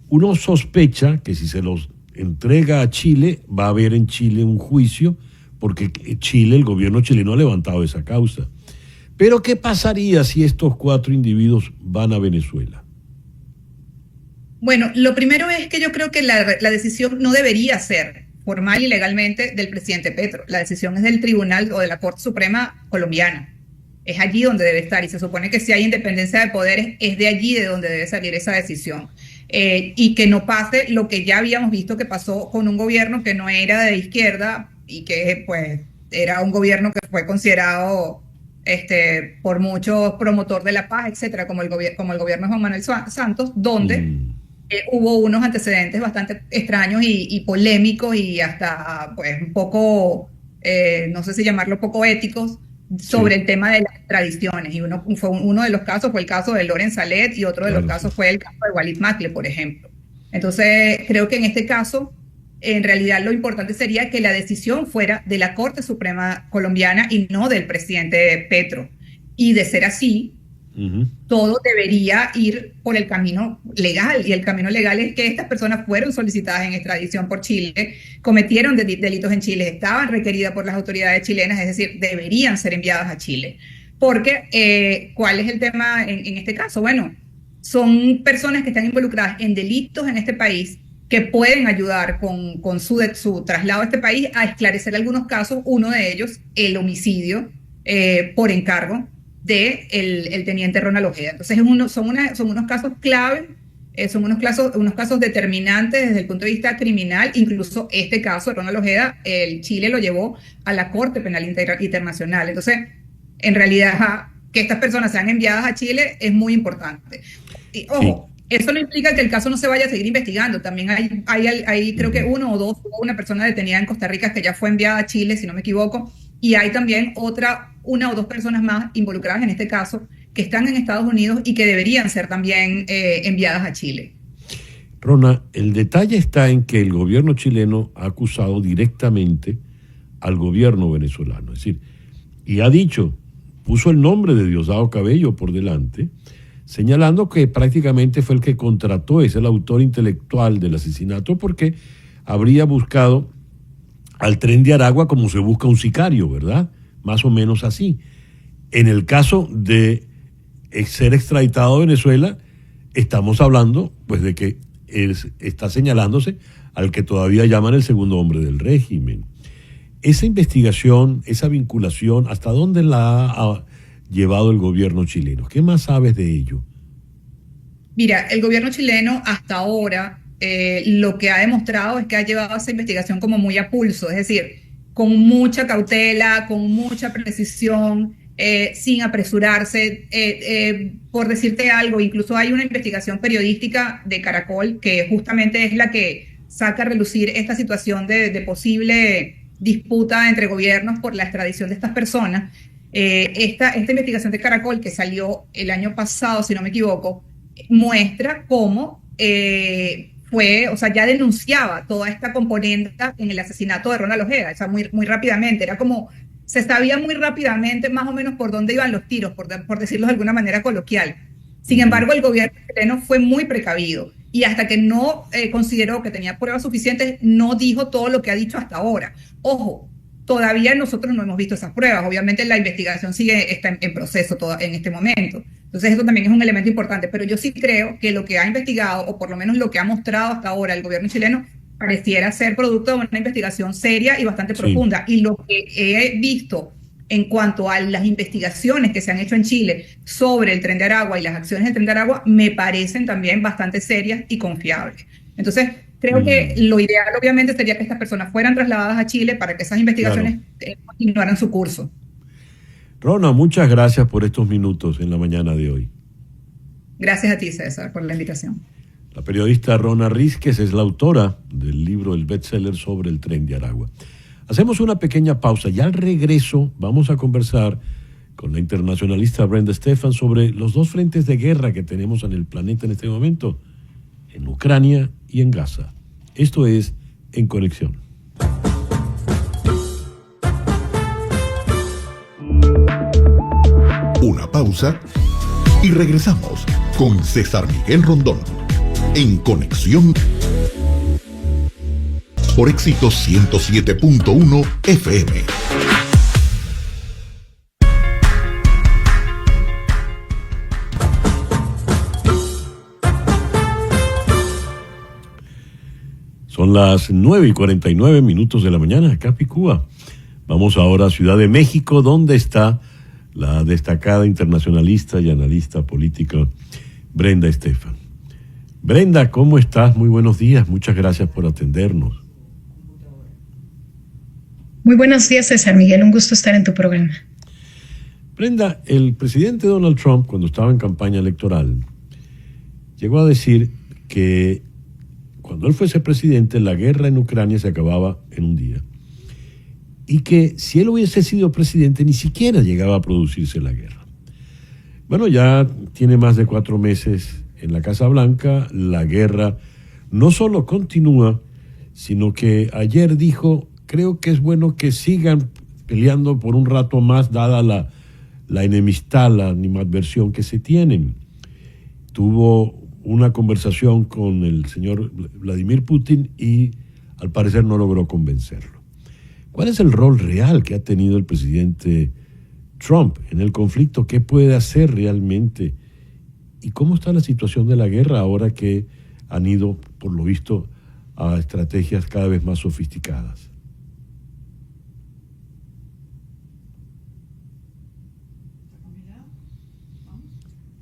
Uno sospecha que si se los entrega a Chile, va a haber en Chile un juicio, porque Chile, el gobierno chileno ha levantado esa causa. Pero ¿qué pasaría si estos 4 individuos van a Venezuela? Bueno, lo primero es que yo creo que la decisión no debería ser formal y legalmente del presidente Petro. La decisión es del Tribunal o de la Corte Suprema colombiana. Es allí donde debe estar y se supone que si hay independencia de poderes es de allí de donde debe salir esa decisión. Y que no pase lo que ya habíamos visto que pasó con un gobierno que no era de izquierda y que pues era un gobierno que fue considerado por muchos promotor de la paz, etcétera, como el gobierno de Juan Manuel Santos, donde hubo unos antecedentes bastante extraños y polémicos y hasta pues un poco, no sé si llamarlo poco éticos, sobre el tema de las tradiciones. Y uno de los casos fue el caso de Loren Salet y otro de los casos fue el caso de Walid Macle, por ejemplo. Entonces, creo que en este caso, en realidad lo importante sería que la decisión fuera de la Corte Suprema colombiana y no del presidente Petro. Y de ser así, todo debería ir por el camino legal. Y el camino legal es que estas personas fueron solicitadas en extradición por Chile, cometieron delitos en Chile, estaban requeridas por las autoridades chilenas, es decir, deberían ser enviadas a Chile. Porque, ¿cuál es el tema en este caso? Bueno, son personas que están involucradas en delitos en este país que pueden ayudar con su traslado a este país a esclarecer algunos casos, uno de ellos, el homicidio por encargo del teniente Ronald Ojeda. Entonces son unos casos clave son unos casos determinantes desde el punto de vista criminal. Incluso este caso, Ronald Ojeda, el Chile lo llevó a la Corte Penal Internacional. Entonces, en realidad, que estas personas sean enviadas a Chile es muy importante. Y, ojo, eso no implica que el caso no se vaya a seguir investigando. También hay creo que una persona detenida en Costa Rica que ya fue enviada a Chile, si no me equivoco, y hay también una o dos personas más involucradas en este caso que están en Estados Unidos y que deberían ser también enviadas a Chile. Rona, el detalle está en que el gobierno chileno ha acusado directamente al gobierno venezolano, es decir, y ha dicho, puso el nombre de Diosdado Cabello por delante, señalando que prácticamente fue el que contrató, es el autor intelectual del asesinato, porque habría buscado al Tren de Aragua como se busca un sicario, ¿verdad? Más o menos así. En el caso de ser extraditado a Venezuela, estamos hablando pues de que está señalándose al que todavía llaman el segundo hombre del régimen. Esa investigación, esa vinculación, ¿hasta dónde la ha llevado el gobierno chileno? ¿Qué más sabes de ello? Mira, el gobierno chileno hasta ahora lo que ha demostrado es que ha llevado esa investigación como muy a pulso, es decir, con mucha cautela, con mucha precisión, sin apresurarse. Por decirte algo, incluso hay una investigación periodística de Caracol que justamente es la que saca a relucir esta situación de posible disputa entre gobiernos por la extradición de estas personas. Esta investigación de Caracol que salió el año pasado, si no me equivoco, muestra cómo ya denunciaba toda esta componente en el asesinato de Ronald Ojeda, o sea, muy rápidamente, era como, se sabía muy rápidamente más o menos por dónde iban los tiros, por decirlo de alguna manera coloquial. Sin embargo, el gobierno chileno fue muy precavido y hasta que no consideró que tenía pruebas suficientes, no dijo todo lo que ha dicho hasta ahora. Ojo, todavía nosotros no hemos visto esas pruebas. Obviamente la investigación está en proceso en este momento. Entonces eso también es un elemento importante. Pero yo sí creo que lo que ha investigado, o por lo menos lo que ha mostrado hasta ahora el gobierno chileno, pareciera ser producto de una investigación seria y bastante profunda. Y lo que he visto en cuanto a las investigaciones que se han hecho en Chile sobre el Tren de Aragua y las acciones del Tren de Aragua me parecen también bastante serias y confiables. Entonces, creo que lo ideal obviamente sería que estas personas fueran trasladadas a Chile para que esas investigaciones continuaran su curso. Rona, muchas gracias por estos minutos en la mañana de hoy. Gracias a ti, César, por la invitación. La periodista Rona Rísquez es la autora del libro, el bestseller sobre el Tren de Aragua. Hacemos una pequeña pausa y al regreso vamos a conversar con la internacionalista Brenda Stephan sobre los dos frentes de guerra que tenemos en el planeta en este momento, en Ucrania y en Gaza. Esto es En Conexión. Una pausa y regresamos con César Miguel Rondón. En Conexión por Éxitos 107.1 FM. Son las 9:49 de la mañana, acá Picúa. Vamos ahora a Ciudad de México, donde está la destacada internacionalista y analista política Brenda Stephan. Brenda, ¿cómo estás? Muy buenos días, muchas gracias por atendernos. Muy buenos días, César Miguel, un gusto estar en tu programa. Brenda, el presidente Donald Trump, cuando estaba en campaña electoral, llegó a decir que cuando él fuese presidente, la guerra en Ucrania se acababa en un día. Y que si él hubiese sido presidente, ni siquiera llegaba a producirse la guerra. Bueno, ya tiene más de 4 meses en la Casa Blanca. La guerra no solo continúa, sino que ayer dijo, creo que es bueno que sigan peleando por un rato más, dada la enemistad, la animadversión que se tienen. Tuvo una conversación con el señor Vladimir Putin y al parecer no logró convencerlo. ¿Cuál es el rol real que ha tenido el presidente Trump en el conflicto? ¿Qué puede hacer realmente? ¿Y cómo está la situación de la guerra ahora que han ido, por lo visto, a estrategias cada vez más sofisticadas?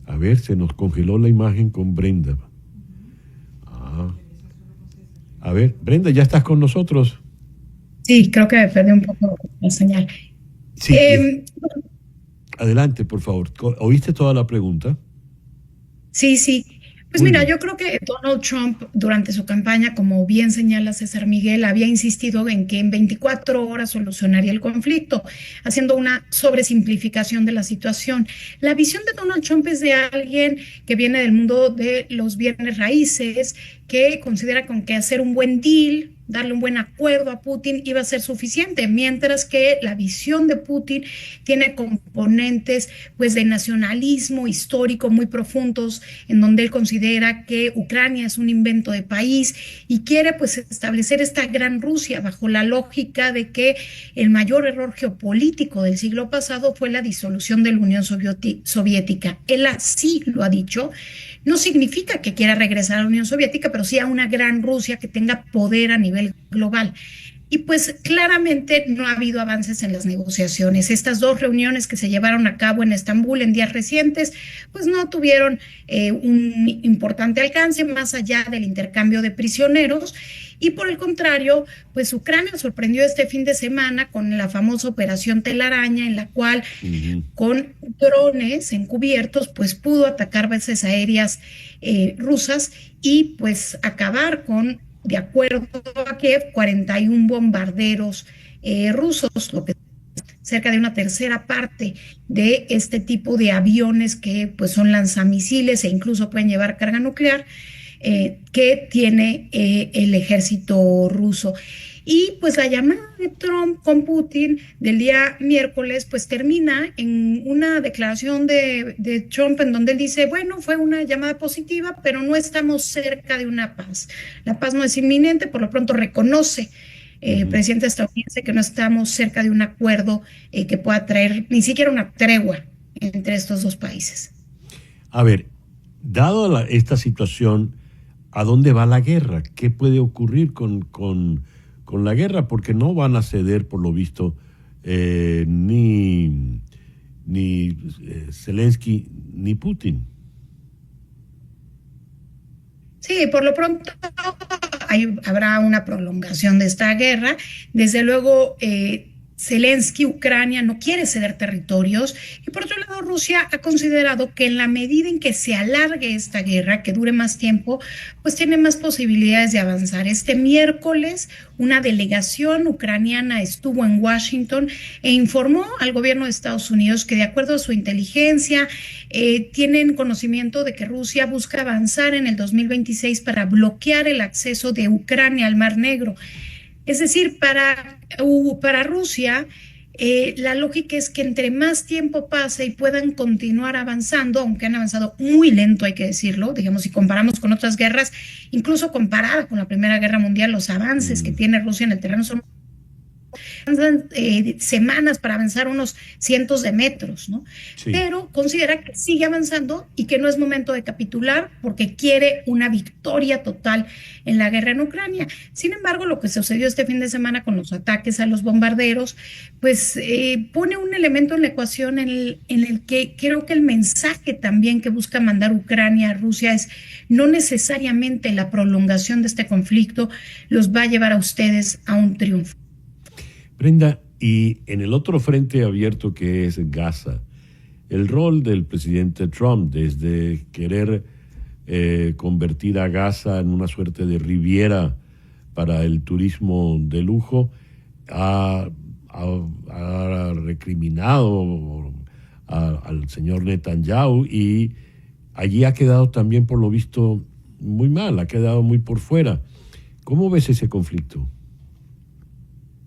A ver, se nos congeló la imagen con Brenda. A ver, Brenda, ¿ya estás con nosotros? Sí, creo que me perdí un poco la señal. Sí. Adelante, por favor. ¿Oíste toda la pregunta? Sí. Pues Muy mira, bien. yo creo que Donald Trump durante su campaña, como bien señala César Miguel, había insistido en que en 24 horas solucionaría el conflicto, haciendo una sobresimplificación de la situación. La visión de Donald Trump es de alguien que viene del mundo de los bienes raíces, que considera con que hacer un buen deal, darle un buen acuerdo a Putin iba a ser suficiente, mientras que la visión de Putin tiene componentes pues de nacionalismo histórico muy profundos, en donde él considera que Ucrania es un invento de país y quiere pues establecer esta gran Rusia bajo la lógica de que el mayor error geopolítico del siglo pasado fue la disolución de la Unión Soviética. Él así lo ha dicho. No significa que quiera regresar a la Unión Soviética, pero sí a una gran Rusia que tenga poder a nivel global. Y pues claramente no ha habido avances en las negociaciones. Estas dos reuniones que se llevaron a cabo en Estambul en días recientes, pues no tuvieron un importante alcance más allá del intercambio de prisioneros. Y por el contrario, pues Ucrania sorprendió este fin de semana con la famosa Operación Telaraña, en la cual con drones encubiertos, pues pudo atacar bases aéreas rusas y pues acabar con, de acuerdo a Kiev, 41 bombarderos rusos, lo que cerca de una tercera parte de este tipo de aviones que pues son lanzamisiles e incluso pueden llevar carga nuclear que tiene el ejército ruso. Y pues la llamada de Trump con Putin del día miércoles pues termina en una declaración de Trump en donde él dice, bueno, fue una llamada positiva, pero no estamos cerca de una paz. La paz no es inminente, por lo pronto reconoce el presidente estadounidense que no estamos cerca de un acuerdo que pueda traer ni siquiera una tregua entre estos dos países. A ver, dado esta situación, ¿a dónde va la guerra? ¿Qué puede ocurrir con la guerra? Porque no van a ceder, por lo visto, ni Zelensky ni Putin. Sí, por lo pronto habrá una prolongación de esta guerra. Desde luego, Zelensky, Ucrania, no quiere ceder territorios y por otro lado Rusia ha considerado que en la medida en que se alargue esta guerra, que dure más tiempo, pues tiene más posibilidades de avanzar. Este miércoles una delegación ucraniana estuvo en Washington e informó al gobierno de Estados Unidos que de acuerdo a su inteligencia tienen conocimiento de que Rusia busca avanzar en el 2026 para bloquear el acceso de Ucrania al Mar Negro. Es decir, para Rusia, la lógica es que entre más tiempo pase y puedan continuar avanzando, aunque han avanzado muy lento, hay que decirlo, digamos, si comparamos con otras guerras, incluso comparada con la Primera Guerra Mundial, los avances que tiene Rusia en el terreno son semanas para avanzar unos cientos de metros, ¿no? Sí. Pero considera que sigue avanzando y que no es momento de capitular porque quiere una victoria total en la guerra en Ucrania. Sin embargo, lo que sucedió este fin de semana con los ataques a los bombarderos, pues pone un elemento en la ecuación en el que creo que el mensaje también que busca mandar Ucrania a Rusia es no necesariamente la prolongación de este conflicto los va a llevar a ustedes a un triunfo. Brenda, y en el otro frente abierto que es Gaza, el rol del presidente Trump desde querer convertir a Gaza en una suerte de riviera para el turismo de lujo, ha recriminado al señor Netanyahu y allí ha quedado también, por lo visto, muy mal, ha quedado muy por fuera. ¿Cómo ves ese conflicto?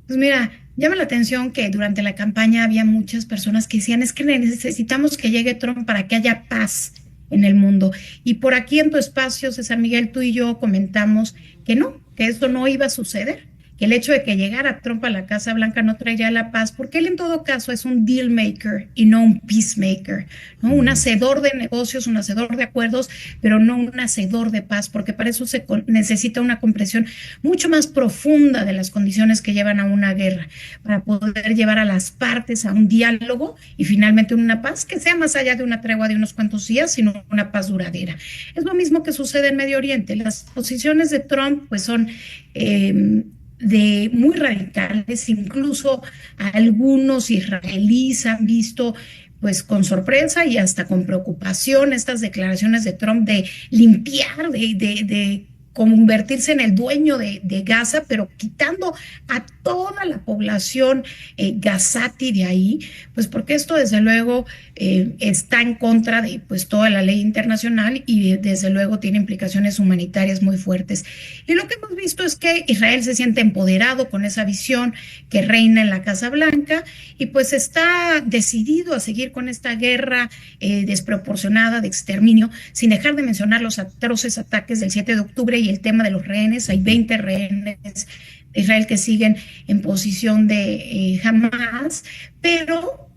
Pues mira, llama la atención que durante la campaña había muchas personas que decían es que necesitamos que llegue Trump para que haya paz en el mundo. Y por aquí en tu espacio, César Miguel, tú y yo comentamos que no, que esto no iba a suceder, que el hecho de que llegara Trump a la Casa Blanca no traería la paz, porque él en todo caso es un deal maker y no un peacemaker, ¿no? Un hacedor de negocios, un hacedor de acuerdos, pero no un hacedor de paz, porque para eso se necesita una comprensión mucho más profunda de las condiciones que llevan a una guerra, para poder llevar a las partes a un diálogo y finalmente una paz que sea más allá de una tregua de unos cuantos días, sino una paz duradera. Es lo mismo que sucede en Medio Oriente. Las posiciones de Trump pues son de muy radicales, incluso algunos israelíes han visto pues con sorpresa y hasta con preocupación estas declaraciones de Trump de limpiar, de convertirse en el dueño de Gaza, pero quitando a toda la población gazati de ahí, pues porque esto desde luego está en contra de pues toda la ley internacional y desde luego tiene implicaciones humanitarias muy fuertes. Y lo que hemos visto es que Israel se siente empoderado con esa visión que reina en la Casa Blanca y pues está decidido a seguir con esta guerra desproporcionada de exterminio, sin dejar de mencionar los atroces ataques del 7 de octubre y el tema de los rehenes. Hay 20 rehenes de Israel que siguen en posición de Hamas, pero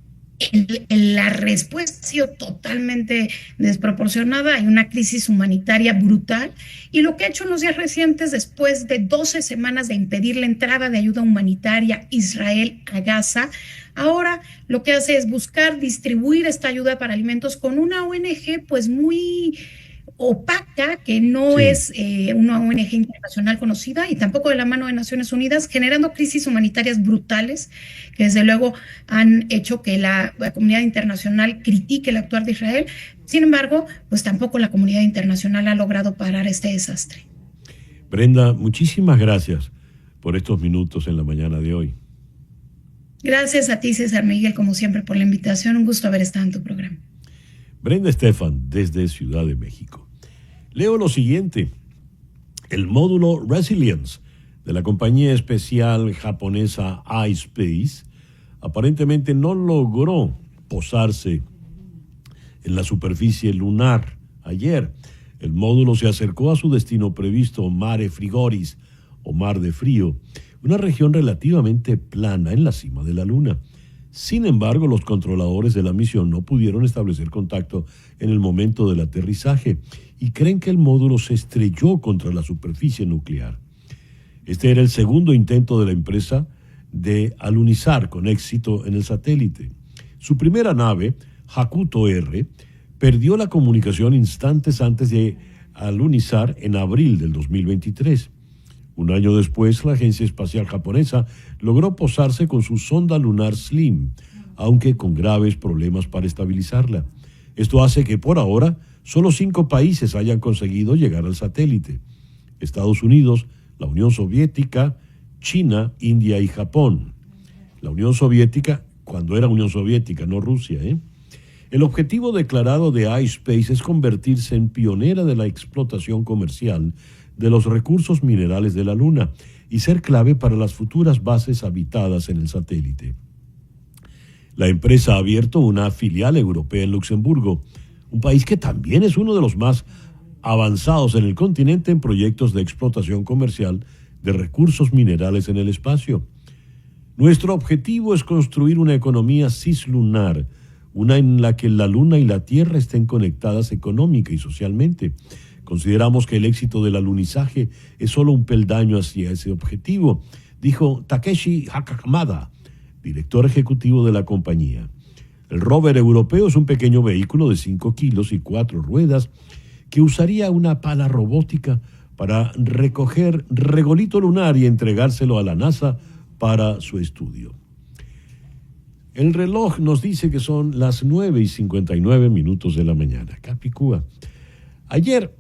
la respuesta ha sido totalmente desproporcionada. Hay una crisis humanitaria brutal y lo que ha hecho en los días recientes, después de 12 semanas de impedir la entrada de ayuda humanitaria Israel a Gaza, ahora lo que hace es buscar distribuir esta ayuda para alimentos con una ONG pues muy opaca, que no es una ONG internacional conocida y tampoco de la mano de Naciones Unidas, generando crisis humanitarias brutales que desde luego han hecho que la comunidad internacional critique el actuar de Israel. Sin embargo, pues tampoco la comunidad internacional ha logrado parar este desastre. Brenda, muchísimas gracias por estos minutos en la mañana de hoy. Gracias a ti, César Miguel, como siempre, por la invitación. Un gusto haber estado en tu programa. Brenda Estefan, desde Ciudad de México. Leo lo siguiente. El módulo Resilience de la compañía especial japonesa iSpace aparentemente no logró posarse en la superficie lunar ayer. El módulo se acercó a su destino previsto, Mare Frigoris, o Mar de Frío, una región relativamente plana en la cima de la Luna. Sin embargo, los controladores de la misión no pudieron establecer contacto en el momento del aterrizaje y creen que el módulo se estrelló contra la superficie nuclear. Este era el segundo intento de la empresa de alunizar con éxito en el satélite. Su primera nave, Hakuto R, perdió la comunicación instantes antes de alunizar en abril del 2023. Un año después, la Agencia Espacial Japonesa logró posarse con su sonda lunar Slim, aunque con graves problemas para estabilizarla. Esto hace que por ahora solo 5 países hayan conseguido llegar al satélite: Estados Unidos, la Unión Soviética, China, India y Japón. La Unión Soviética, cuando era Unión Soviética, no Rusia, El objetivo declarado de iSpace es convertirse en pionera de la explotación comercial de los recursos minerales de la Luna y ser clave para las futuras bases habitadas en el satélite. La empresa ha abierto una filial europea en Luxemburgo, un país que también es uno de los más avanzados en el continente en proyectos de explotación comercial de recursos minerales en el espacio. Nuestro objetivo es construir una economía cislunar, una en la que la Luna y la Tierra estén conectadas económica y socialmente. Consideramos que el éxito del alunizaje es solo un peldaño hacia ese objetivo, dijo Takeshi Hakamada, director ejecutivo de la compañía. El rover europeo es un pequeño vehículo de 5 kilos y 4 ruedas que usaría una pala robótica para recoger regolito lunar y entregárselo a la NASA para su estudio. El reloj nos dice que son las 9:59 de la mañana. Capicúa. Ayer,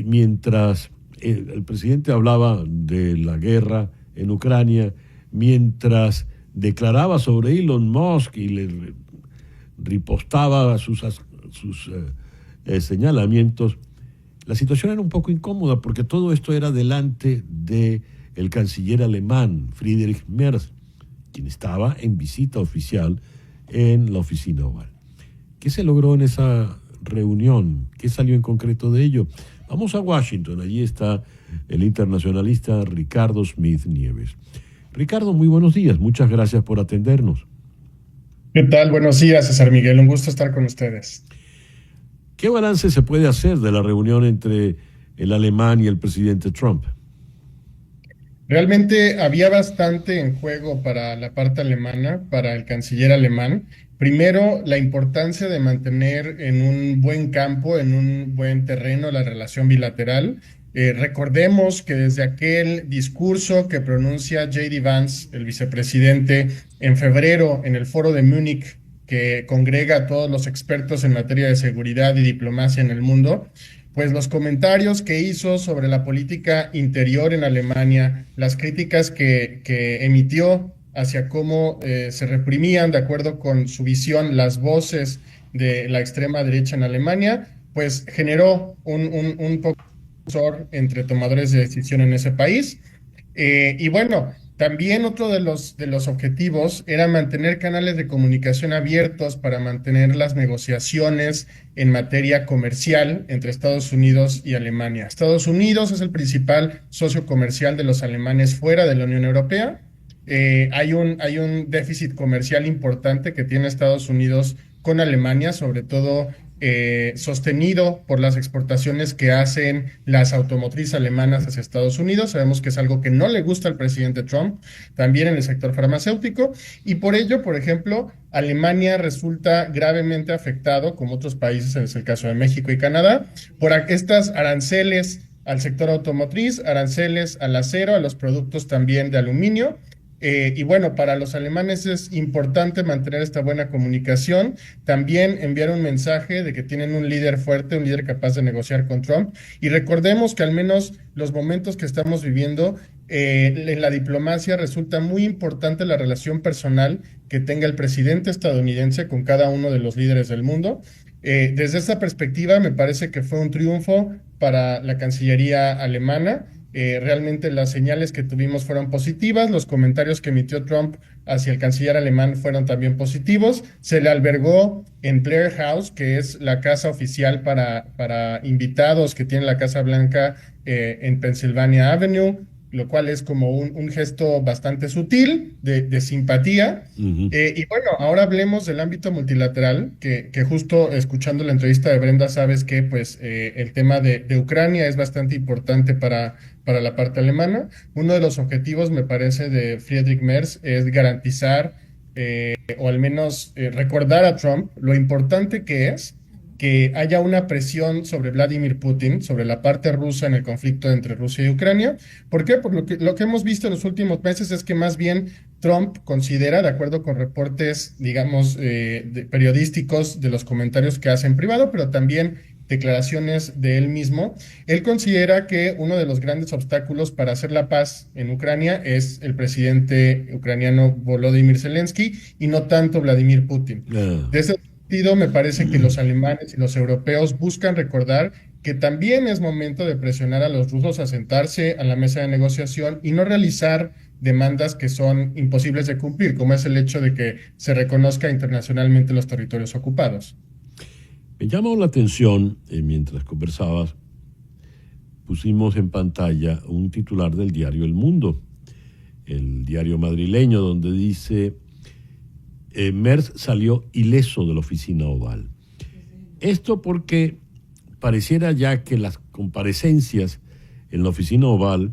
mientras el presidente hablaba de la guerra en Ucrania, mientras declaraba sobre Elon Musk y le ripostaba sus señalamientos, la situación era un poco incómoda porque todo esto era delante del canciller alemán Friedrich Merz, quien estaba en visita oficial en la oficina oval. ¿Qué se logró en esa reunión? ¿Qué salió en concreto de ello? Vamos a Washington, allí está el internacionalista Ricardo Smith Nieves. Ricardo, muy buenos días, muchas gracias por atendernos. ¿Qué tal? Buenos días, César Miguel, un gusto estar con ustedes. ¿Qué balance se puede hacer de la reunión entre el alemán y el presidente Trump? Realmente había bastante en juego para la parte alemana, para el canciller alemán. Primero, la importancia de mantener en un buen campo, en un buen terreno, la relación bilateral. Recordemos que desde aquel discurso que pronuncia J.D. Vance, el vicepresidente, en febrero en el foro de Múnich, que congrega a todos los expertos en materia de seguridad y diplomacia en el mundo, pues los comentarios que hizo sobre la política interior en Alemania, las críticas que emitió hacia cómo se reprimían, de acuerdo con su visión, las voces de la extrema derecha en Alemania, pues generó un poco entre tomadores de decisión en ese país. Y bueno, también otro de los objetivos era mantener canales de comunicación abiertos para mantener las negociaciones en materia comercial entre Estados Unidos y Alemania. Estados Unidos es el principal socio comercial de los alemanes fuera de la Unión Europea. Hay un déficit comercial importante que tiene Estados Unidos con Alemania, sobre todo sostenido por las exportaciones que hacen las automotrices alemanas hacia Estados Unidos. Sabemos que es algo que no le gusta al presidente Trump, también en el sector farmacéutico, y por ello, por ejemplo, Alemania resulta gravemente afectado, como otros países, es el caso de México y Canadá, por estas aranceles al sector automotriz, aranceles al acero, a los productos también de aluminio. Y bueno, para los alemanes es importante mantener esta buena comunicación, también enviar un mensaje de que tienen un líder fuerte, un líder capaz de negociar con Trump. Y recordemos que al menos los momentos que estamos viviendo en la diplomacia resulta muy importante la relación personal que tenga el presidente estadounidense con cada uno de los líderes del mundo. Desde esta perspectiva me parece que fue un triunfo para la Cancillería alemana. Realmente las señales que tuvimos fueron positivas, los comentarios que emitió Trump hacia el canciller alemán fueron también positivos. Se le albergó en Blair House, que es la casa oficial para invitados que tiene la Casa Blanca en Pennsylvania Avenue, lo cual es como un gesto bastante sutil de simpatía. Y bueno, ahora hablemos del ámbito multilateral, que justo escuchando la entrevista de Brenda sabes que pues el tema de Ucrania es bastante importante para la parte alemana. Uno de los objetivos, me parece, de Friedrich Merz es garantizar o al menos recordar a Trump lo importante que es que haya una presión sobre Vladimir Putin, sobre la parte rusa en el conflicto entre Rusia y Ucrania. ¿Por qué? Porque lo que hemos visto en los últimos meses es que más bien Trump considera, de acuerdo con reportes, digamos, periodísticos de los comentarios que hace en privado, pero también declaraciones de él mismo, él considera que uno de los grandes obstáculos para hacer la paz en Ucrania es el presidente ucraniano Volodymyr Zelensky y no tanto Vladimir Putin. De ese sentido, me parece que los alemanes y los europeos buscan recordar que también es momento de presionar a los rusos a sentarse a la mesa de negociación y no realizar demandas que son imposibles de cumplir, como es el hecho de que se reconozca internacionalmente los territorios ocupados. Me llamó la atención, mientras conversabas, pusimos en pantalla un titular del diario El Mundo, el diario madrileño, donde dice: Merz salió ileso de la oficina oval. Esto porque pareciera ya que las comparecencias en la oficina oval,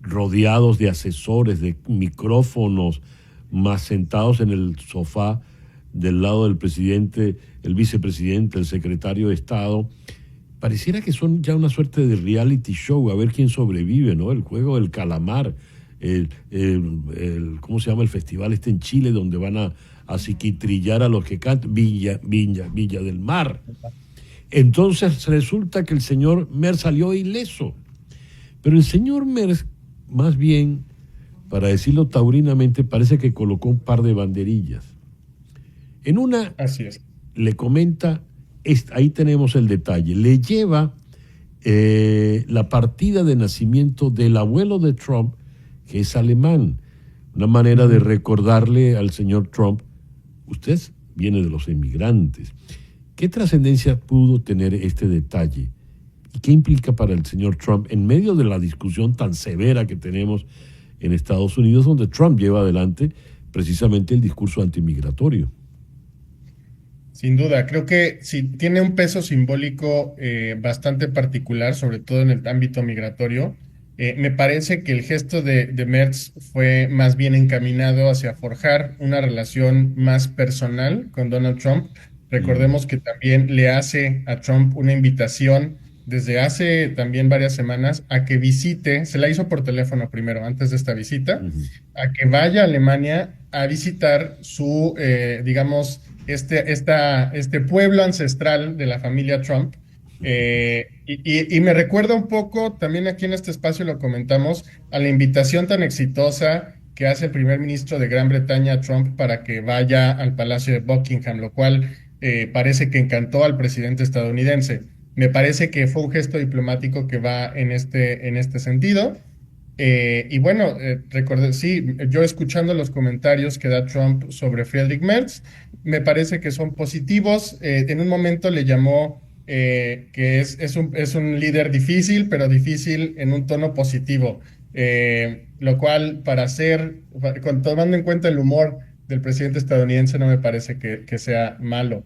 rodeados de asesores, de micrófonos, más sentados en el sofá del lado del presidente, el vicepresidente, el secretario de Estado, pareciera que son ya una suerte de reality show, a ver quién sobrevive, ¿no? El juego del calamar, ¿cómo se llama el festival en Chile, donde van a psiquitrillar a los que cantan? Villa del Mar. Entonces resulta que el señor Merz salió ileso. Pero el señor Merz, más bien, para decirlo taurinamente, parece que colocó un par de banderillas. En una, así es, le comenta, ahí tenemos el detalle, le lleva la partida de nacimiento del abuelo de Trump, que es alemán, una manera de recordarle al señor Trump: usted viene de los emigrantes. ¿Qué trascendencia pudo tener este detalle? ¿Y qué implica para el señor Trump en medio de la discusión tan severa que tenemos en Estados Unidos, donde Trump lleva adelante precisamente el discurso antimigratorio? Sin duda, creo que sí tiene un peso simbólico bastante particular, sobre todo en el ámbito migratorio. Me parece que el gesto de Merz fue más bien encaminado hacia forjar una relación más personal con Donald Trump. Recordemos que también le hace a Trump una invitación desde hace también varias semanas a que visite, se la hizo por teléfono primero, antes de esta visita, a que vaya a Alemania a visitar su, digamos, este pueblo ancestral de la familia Trump. Y me recuerda un poco, también aquí en este espacio lo comentamos, a la invitación tan exitosa que hace el primer ministro de Gran Bretaña, Trump, para que vaya al Palacio de Buckingham, lo cual parece que encantó al presidente estadounidense. Me parece que fue un gesto diplomático que va en este sentido. Y bueno, recordé, sí, yo escuchando los comentarios que da Trump sobre Friedrich Merz, me parece que son positivos. En un momento le llamó que es un líder difícil, pero difícil en un tono positivo. Lo cual, tomando en cuenta el humor del presidente estadounidense, no me parece que sea malo.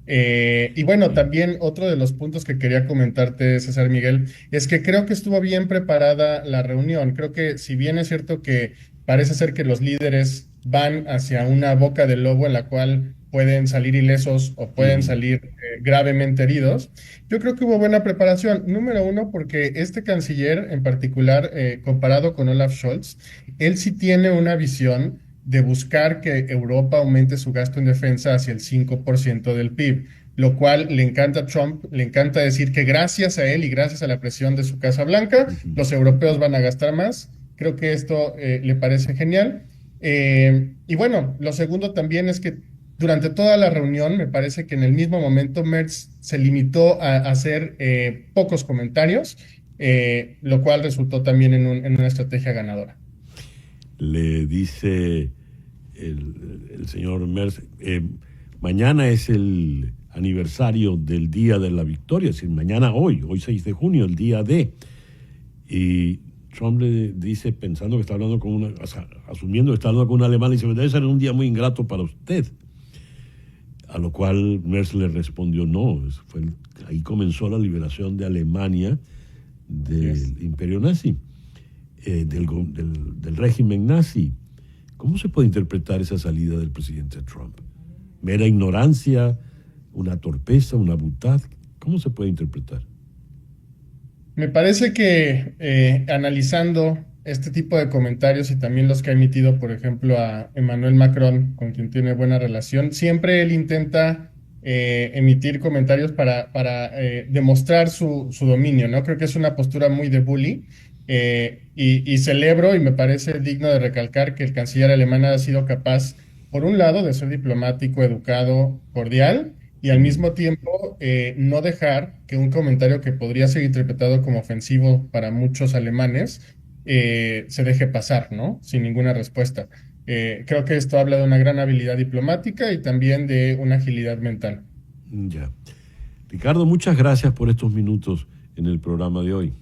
Y bueno, también otro de los puntos que quería comentarte, César Miguel, es que creo que estuvo bien preparada la reunión. Creo que si bien es cierto que parece ser que los líderes van hacia una boca del lobo en la cual pueden salir ilesos o pueden salir gravemente heridos, yo creo que hubo buena preparación. Número uno, porque este canciller en particular, comparado con Olaf Scholz, él sí tiene una visión de buscar que Europa aumente su gasto en defensa hacia el 5% del PIB, lo cual le encanta a Trump, le encanta decir que gracias a él y gracias a la presión de su Casa Blanca, los europeos van a gastar más. Creo que esto le parece genial. Y bueno, lo segundo también es que durante toda la reunión me parece que en el mismo momento Merz se limitó a hacer pocos comentarios, lo cual resultó también en una estrategia ganadora. Le dice el señor Merz, mañana es el aniversario del Día de la Victoria, es decir, mañana hoy 6 de junio, el día D. Y Trump le dice, pensando que está hablando asumiendo que está hablando con un alemán, le dice, debe ser un día muy ingrato para usted. A lo cual Merz le respondió, no, ahí comenzó la liberación de Alemania del imperio nazi. Del régimen nazi. ¿Cómo se puede interpretar esa salida del presidente Trump? ¿Mera ignorancia? ¿Una torpeza? ¿Una butad? ¿Cómo se puede interpretar? Me parece que analizando este tipo de comentarios y también los que ha emitido, por ejemplo, a Emmanuel Macron, con quien tiene buena relación, siempre él intenta emitir comentarios para demostrar su dominio, ¿no? Creo que es una postura muy de bully. Y celebro y me parece digno de recalcar que el canciller alemán ha sido capaz, por un lado, de ser diplomático, educado, cordial, y al mismo tiempo no dejar que un comentario que podría ser interpretado como ofensivo para muchos alemanes se deje pasar, ¿no? Sin ninguna respuesta. Creo que esto habla de una gran habilidad diplomática y también de una agilidad mental. Ya. Ricardo, muchas gracias por estos minutos en el programa de hoy.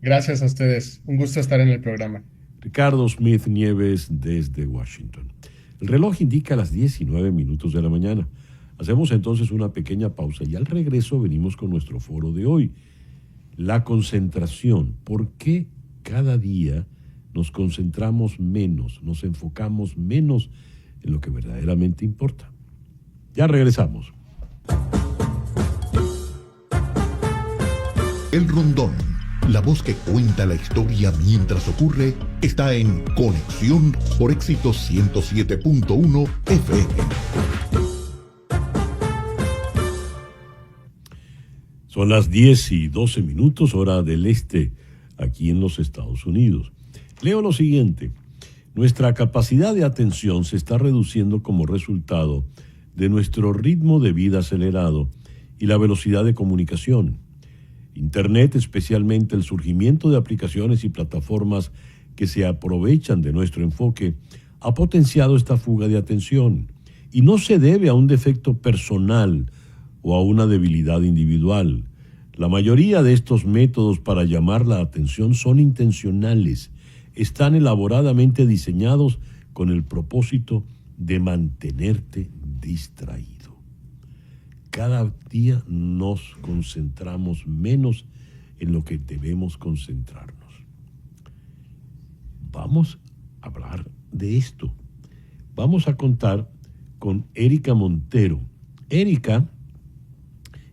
Gracias a ustedes. Un gusto estar en el programa. Ricardo Smith Nieves desde Washington. El reloj indica las 19 minutos de la mañana. Hacemos entonces una pequeña pausa y al regreso venimos con nuestro foro de hoy. La concentración. ¿Por qué cada día nos concentramos menos, nos enfocamos menos en lo que verdaderamente importa? Ya regresamos. El Rondón, la voz que cuenta la historia mientras ocurre, está en Conexión por Éxitos 107.1 FM. Son las 10:12 minutos, hora del este, aquí en los Estados Unidos. Leo lo siguiente. Nuestra capacidad de atención se está reduciendo como resultado de nuestro ritmo de vida acelerado y la velocidad de comunicación. Internet, especialmente el surgimiento de aplicaciones y plataformas que se aprovechan de nuestro enfoque, ha potenciado esta fuga de atención y no se debe a un defecto personal o a una debilidad individual. La mayoría de estos métodos para llamar la atención son intencionales, están elaboradamente diseñados con el propósito de mantenerte distraído. Cada día nos concentramos menos en lo que debemos concentrarnos. Vamos a hablar de esto. Vamos a contar con Erika Montero. Erika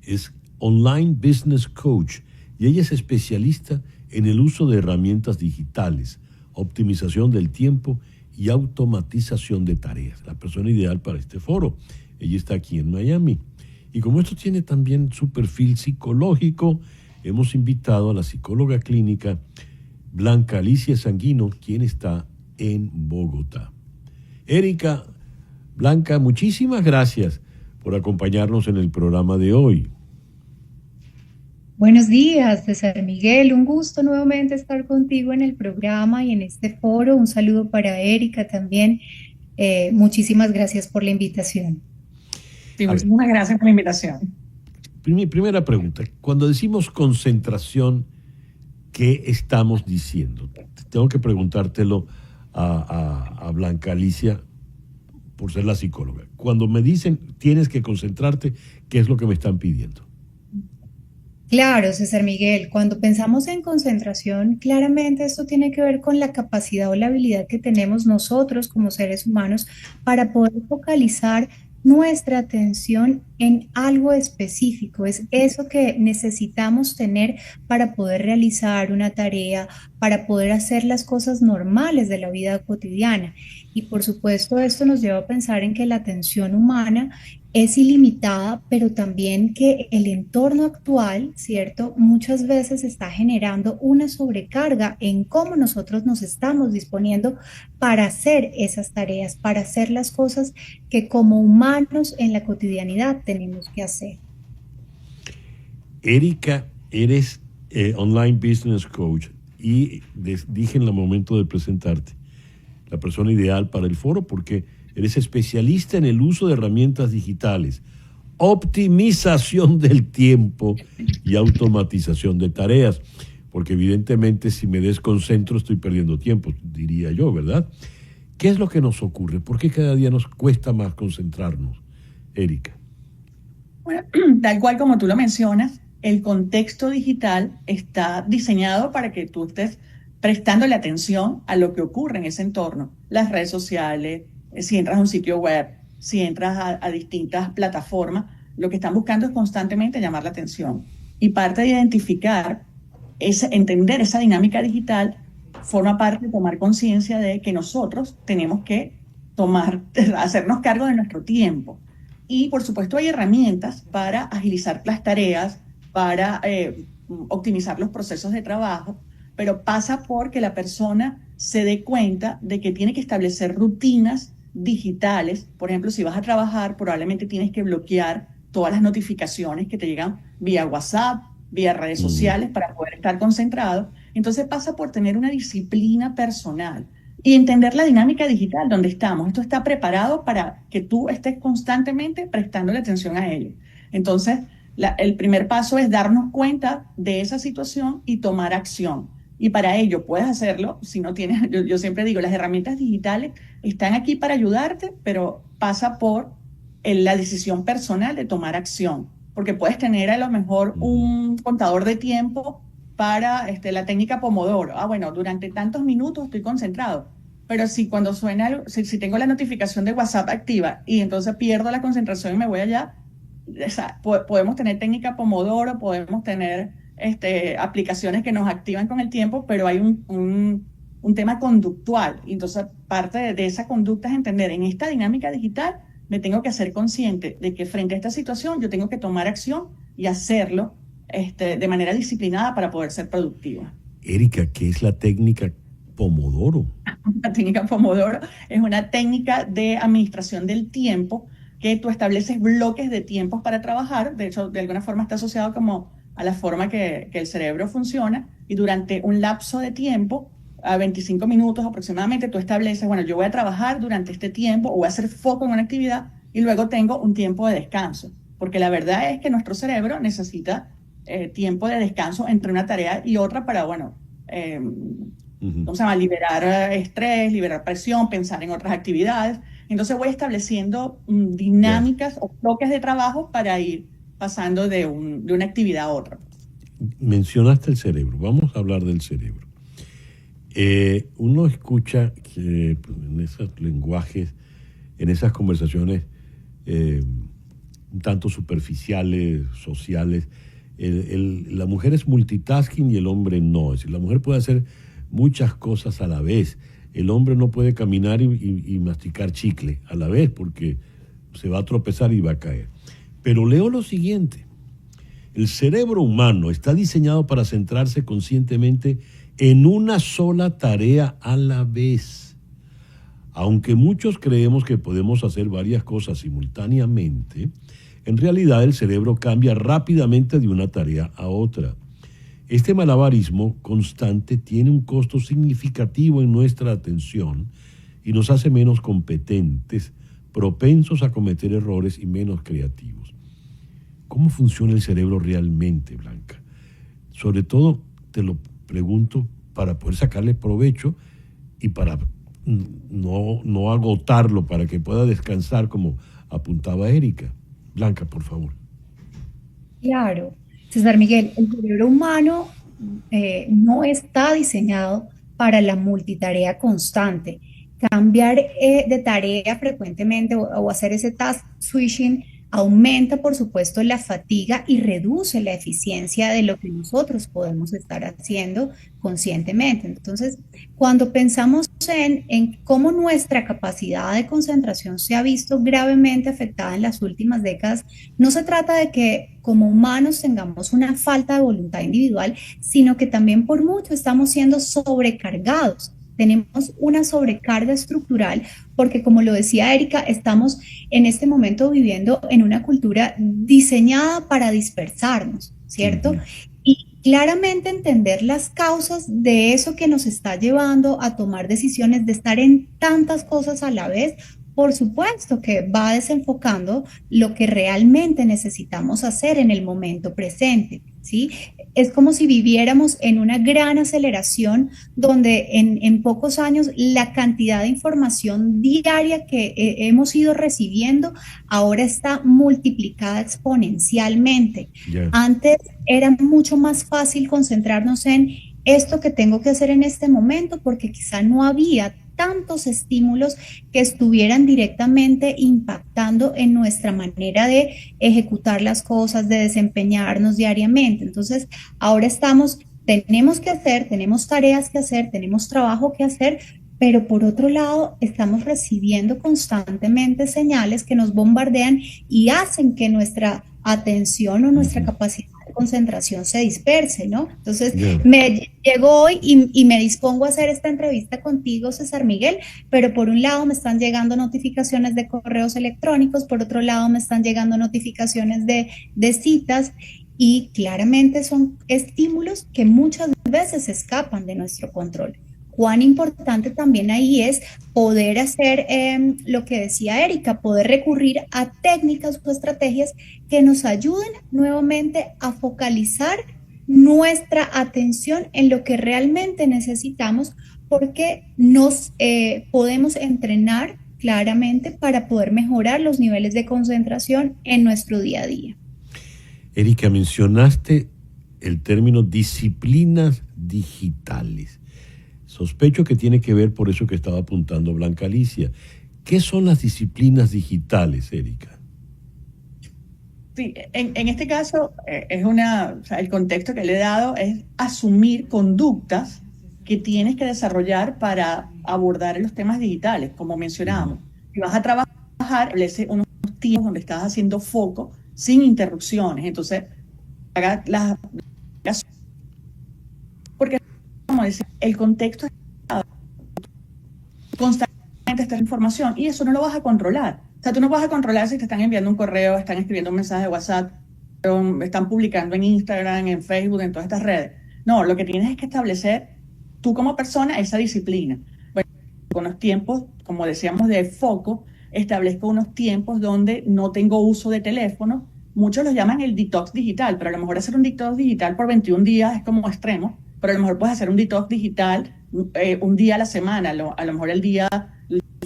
es Online Business Coach y ella es especialista en el uso de herramientas digitales, optimización del tiempo y automatización de tareas. La persona ideal para este foro. Ella está aquí en Miami. Y como esto tiene también su perfil psicológico, hemos invitado a la psicóloga clínica Blanca Alicia Sanguino, quien está en Bogotá. Erika, Blanca, muchísimas gracias por acompañarnos en el programa de hoy. Buenos días, César Miguel. Un gusto nuevamente estar contigo en el programa y en este foro. Un saludo para Erika también. Muchísimas gracias por la invitación. Sí, muchísimas gracias por la invitación. Mi primera pregunta, cuando decimos concentración, ¿qué estamos diciendo? Tengo que preguntártelo a Blanca Alicia, por ser la psicóloga. Cuando me dicen tienes que concentrarte, ¿qué es lo que me están pidiendo? Claro, César Miguel, cuando pensamos en concentración, claramente esto tiene que ver con la capacidad o la habilidad que tenemos nosotros como seres humanos para poder focalizar nuestra atención en algo específico. Es eso que necesitamos tener para poder realizar una tarea, para poder hacer las cosas normales de la vida cotidiana. Y por supuesto, esto nos lleva a pensar en que la atención humana es ilimitada, pero también que el entorno actual, ¿cierto? Muchas veces está generando una sobrecarga en cómo nosotros nos estamos disponiendo para hacer esas tareas, para hacer las cosas que como humanos en la cotidianidad tenemos que hacer. Erika, eres Online Business Coach y dije en el momento de presentarte, la persona ideal para el foro porque eres especialista en el uso de herramientas digitales, optimización del tiempo y automatización de tareas, porque evidentemente si me desconcentro estoy perdiendo tiempo, diría yo, ¿verdad? ¿Qué es lo que nos ocurre? ¿Por qué cada día nos cuesta más concentrarnos, Erika? Bueno, tal cual como tú lo mencionas, el contexto digital está diseñado para que tú estés prestándole atención a lo que ocurre en ese entorno, las redes sociales, si entras a un sitio web, si entras a distintas plataformas, lo que están buscando es constantemente llamar la atención. Y parte de identificar, entender esa dinámica digital, forma parte de tomar conciencia de que nosotros tenemos que hacernos cargo de nuestro tiempo. Y por supuesto hay herramientas para agilizar las tareas, para optimizar los procesos de trabajo, pero pasa por que la persona se dé cuenta de que tiene que establecer rutinas digitales. Por ejemplo, si vas a trabajar, probablemente tienes que bloquear todas las notificaciones que te llegan vía WhatsApp, vía redes sociales para poder estar concentrado. Entonces pasa por tener una disciplina personal y entender la dinámica digital donde estamos. Esto está preparado para que tú estés constantemente prestándole atención a ello. Entonces, el primer paso es darnos cuenta de esa situación y tomar acción. Y para ello puedes hacerlo, si no tienes, yo siempre digo, las herramientas digitales están aquí para ayudarte, pero pasa por la decisión personal de tomar acción, porque puedes tener a lo mejor un contador de tiempo para la técnica Pomodoro. Bueno, durante tantos minutos estoy concentrado, pero si cuando suena, si tengo la notificación de WhatsApp activa y entonces pierdo la concentración y me voy allá, podemos tener técnica Pomodoro, podemos tener aplicaciones que nos activan con el tiempo, pero hay un tema conductual. Entonces, parte de esa conducta es entender, en esta dinámica digital me tengo que hacer consciente de que frente a esta situación yo tengo que tomar acción y hacerlo de manera disciplinada para poder ser productiva. Erika, ¿qué es la técnica Pomodoro? La técnica Pomodoro es una técnica de administración del tiempo que tú estableces bloques de tiempos para trabajar. De hecho, de alguna forma está asociado como a la forma que el cerebro funciona, y durante un lapso de tiempo, a 25 minutos aproximadamente, tú estableces, bueno, yo voy a trabajar durante este tiempo o voy a hacer foco en una actividad y luego tengo un tiempo de descanso. porque la verdad es que nuestro cerebro necesita tiempo de descanso entre una tarea y otra para, bueno, ¿cómo se llama? Liberar estrés, liberar presión, pensar en otras actividades. Entonces voy estableciendo dinámicas o bloques de trabajo para ir pasando de una actividad a otra. Mencionaste el cerebro, vamos a hablar del cerebro. Uno escucha que en esos lenguajes, en esas conversaciones un tanto superficiales, sociales, la mujer es multitasking y el hombre no. Es decir, la mujer puede hacer muchas cosas a la vez. El hombre no puede caminar y masticar chicle a la vez porque se va a tropezar y va a caer. Pero leo lo siguiente. El cerebro humano está diseñado para centrarse conscientemente en una sola tarea a la vez. Aunque muchos creemos que podemos hacer varias cosas simultáneamente, en realidad el cerebro cambia rápidamente de una tarea a otra. Este malabarismo constante tiene un costo significativo en nuestra atención y nos hace menos competentes, propensos a cometer errores y menos creativos. ¿Cómo funciona el cerebro realmente, Blanca? Sobre todo, te lo pregunto para poder sacarle provecho y para no agotarlo, para que pueda descansar, como apuntaba Erika. Blanca, por favor. Claro, César Miguel, el cerebro humano no está diseñado para la multitarea constante. Cambiar de tarea frecuentemente o hacer ese task switching aumenta, por supuesto, la fatiga y reduce la eficiencia de lo que nosotros podemos estar haciendo conscientemente. Entonces, cuando pensamos en cómo nuestra capacidad de concentración se ha visto gravemente afectada en las últimas décadas, no se trata de que como humanos tengamos una falta de voluntad individual, sino que también por mucho estamos siendo sobrecargados. Tenemos una sobrecarga estructural porque, como lo decía Erika, estamos en este momento viviendo en una cultura diseñada para dispersarnos, ¿cierto? Uh-huh. Y claramente entender las causas de eso que nos está llevando a tomar decisiones de estar en tantas cosas a la vez, por supuesto que va desenfocando lo que realmente necesitamos hacer en el momento presente, ¿sí? Es como si viviéramos en una gran aceleración donde en pocos años la cantidad de información diaria que hemos ido recibiendo ahora está multiplicada exponencialmente. Yeah. Antes era mucho más fácil concentrarnos en esto que tengo que hacer en este momento porque quizá no había tantos estímulos que estuvieran directamente impactando en nuestra manera de ejecutar las cosas, de desempeñarnos diariamente. Entonces, ahora tenemos que hacer, tenemos tareas que hacer, tenemos trabajo que hacer, pero por otro lado, estamos recibiendo constantemente señales que nos bombardean y hacen que nuestra atención o nuestra capacidad de concentración se disperse, ¿no? Entonces, me llegó hoy y me dispongo a hacer esta entrevista contigo, César Miguel, pero por un lado me están llegando notificaciones de correos electrónicos, por otro lado me están llegando notificaciones de citas y claramente son estímulos que muchas veces escapan de nuestro control. Cuán importante también ahí es poder hacer lo que decía Erika, poder recurrir a técnicas o estrategias que nos ayuden nuevamente a focalizar nuestra atención en lo que realmente necesitamos, porque nos podemos entrenar claramente para poder mejorar los niveles de concentración en nuestro día a día. Erika, mencionaste el término disciplinas digitales. Sospecho que tiene que ver por eso que estaba apuntando Blanca Alicia. ¿Qué son las disciplinas digitales, Erika? Sí, en este caso el contexto que le he dado es asumir conductas que tienes que desarrollar para abordar los temas digitales, como mencionábamos. Si vas a trabajar, establece unos tiempos donde estás haciendo foco sin interrupciones. Entonces, haga las porque como decir, el contexto constantemente está información y eso no lo vas a controlar. O sea, tú no vas a controlar si te están enviando un correo, están escribiendo un mensaje de WhatsApp, están publicando en Instagram, en Facebook, en todas estas redes. No, lo que tienes es que establecer tú como persona esa disciplina. Bueno, con los tiempos, como decíamos, de foco, establezco unos tiempos donde no tengo uso de teléfono, muchos lo llaman el detox digital, pero a lo mejor hacer un detox digital por 21 días es como extremo, pero a lo mejor puedes hacer un detox digital un día a la semana, a lo mejor el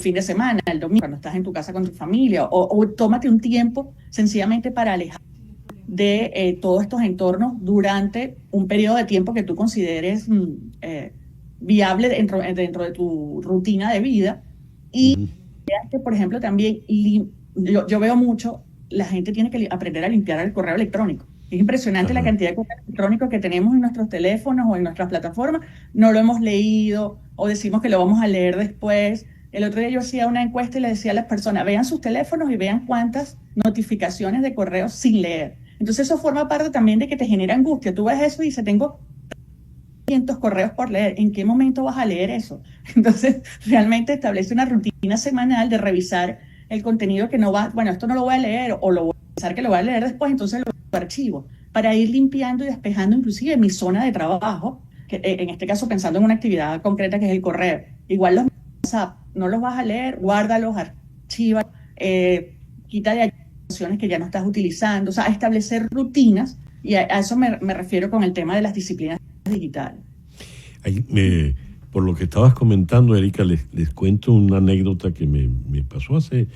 fin de semana, el domingo, cuando estás en tu casa con tu familia, o tómate un tiempo sencillamente para alejar de todos estos entornos durante un periodo de tiempo que tú consideres viable dentro de tu rutina de vida. Y que, por ejemplo, también yo veo mucho, la gente tiene que aprender a limpiar el correo electrónico. Es impresionante la cantidad de correo electrónico que tenemos en nuestros teléfonos o en nuestras plataformas. No lo hemos leído o decimos que lo vamos a leer después. El otro día yo hacía una encuesta y le decía a las personas, vean sus teléfonos y vean cuántas notificaciones de correos sin leer. Entonces eso forma parte también de que te genera angustia. Tú ves eso y dices, tengo 500 correos por leer. ¿En qué momento vas a leer eso? Entonces realmente establece una rutina semanal de revisar el contenido que no va, bueno, esto no lo voy a leer o lo voy a pensar que lo voy a leer después, entonces lo archivo, para ir limpiando y despejando inclusive mi zona de trabajo, que en este caso pensando en una actividad concreta que es el correo. Igual los WhatsApp, no los vas a leer, guárdalos, archiva, quita de acciones que ya no estás utilizando, o sea, establecer rutinas, y a eso me refiero con el tema de las disciplinas digitales. Por lo que estabas comentando, Erika, les cuento una anécdota que me pasó hace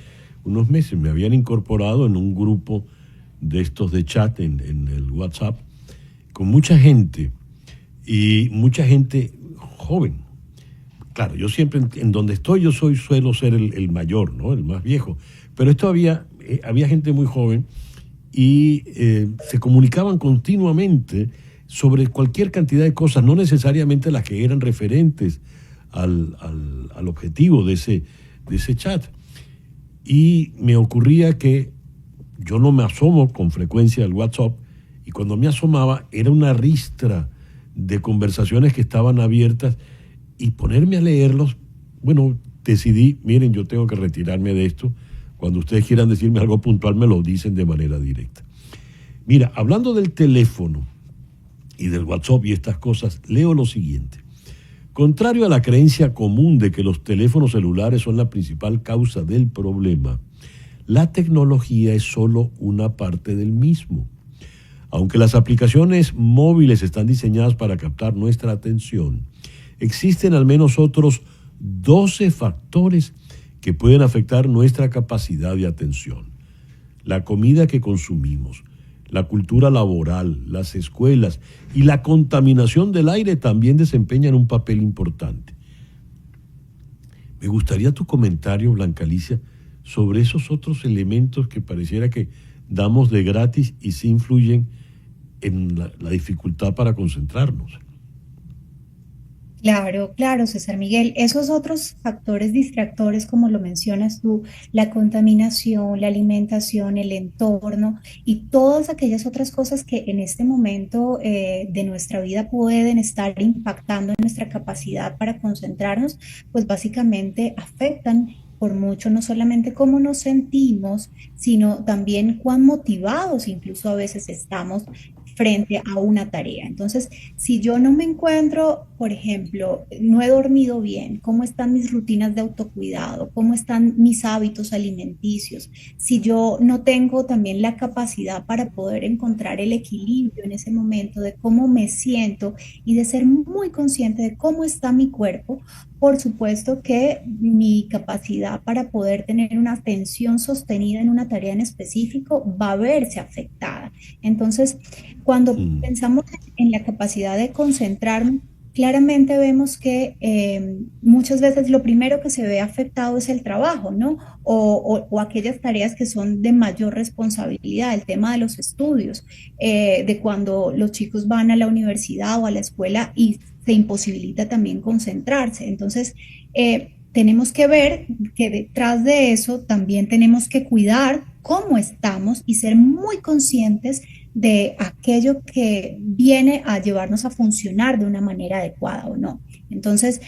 unos meses. Me habían incorporado en un grupo de estos de chat en el WhatsApp con mucha gente, y mucha gente joven. Claro, yo siempre, en donde estoy, suelo ser el mayor, ¿no? El más viejo. Pero esto había gente muy joven y se comunicaban continuamente sobre cualquier cantidad de cosas, no necesariamente las que eran referentes al objetivo de ese chat. Y me ocurría que yo no me asomo con frecuencia al WhatsApp, y cuando me asomaba era una ristra de conversaciones que estaban abiertas, y ponerme a leerlos, bueno, decidí, miren, yo tengo que retirarme de esto. Cuando ustedes quieran decirme algo puntual, me lo dicen de manera directa. Mira, hablando del teléfono y del WhatsApp y estas cosas, leo lo siguiente. Contrario a la creencia común de que los teléfonos celulares son la principal causa del problema, la tecnología es solo una parte del mismo. Aunque las aplicaciones móviles están diseñadas para captar nuestra atención, existen al menos otros 12 factores que pueden afectar nuestra capacidad de atención. La comida que consumimos, la cultura laboral, las escuelas y la contaminación del aire también desempeñan un papel importante. Me gustaría tu comentario, Blanca Alicia, sobre esos otros elementos que pareciera que damos de gratis y sí influyen en la dificultad para concentrarnos. Claro, César Miguel. Esos otros factores distractores, como lo mencionas tú, la contaminación, la alimentación, el entorno y todas aquellas otras cosas que en este momento de nuestra vida pueden estar impactando en nuestra capacidad para concentrarnos, pues básicamente afectan por mucho no solamente cómo nos sentimos, sino también cuán motivados incluso a veces estamos frente a una tarea. Entonces, si yo no me encuentro, por ejemplo, no he dormido bien, ¿cómo están mis rutinas de autocuidado? ¿Cómo están mis hábitos alimenticios? Si yo no tengo también la capacidad para poder encontrar el equilibrio en ese momento de cómo me siento y de ser muy consciente de cómo está mi cuerpo, por supuesto que mi capacidad para poder tener una atención sostenida en una tarea en específico va a verse afectada. Entonces, cuando pensamos en la capacidad de concentrarnos, claramente vemos que muchas veces lo primero que se ve afectado es el trabajo, ¿no? O aquellas tareas que son de mayor responsabilidad, el tema de los estudios, de cuando los chicos van a la universidad o a la escuela y se imposibilita también concentrarse. Entonces, tenemos que ver que detrás de eso también tenemos que cuidar cómo estamos y ser muy conscientes de aquello que viene a llevarnos a funcionar de una manera adecuada o no. Entonces,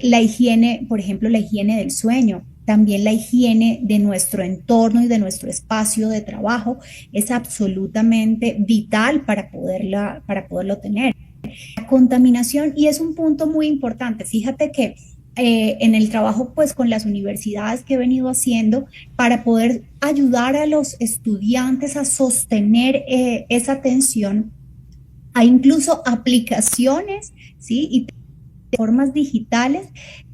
la higiene, por ejemplo, la higiene del sueño, también la higiene de nuestro entorno y de nuestro espacio de trabajo es absolutamente vital para poderlo tener. La contaminación, y es un punto muy importante, fíjate que en el trabajo pues con las universidades que he venido haciendo para poder ayudar a los estudiantes a sostener esa atención. Hay incluso aplicaciones, ¿sí? Y plataformas digitales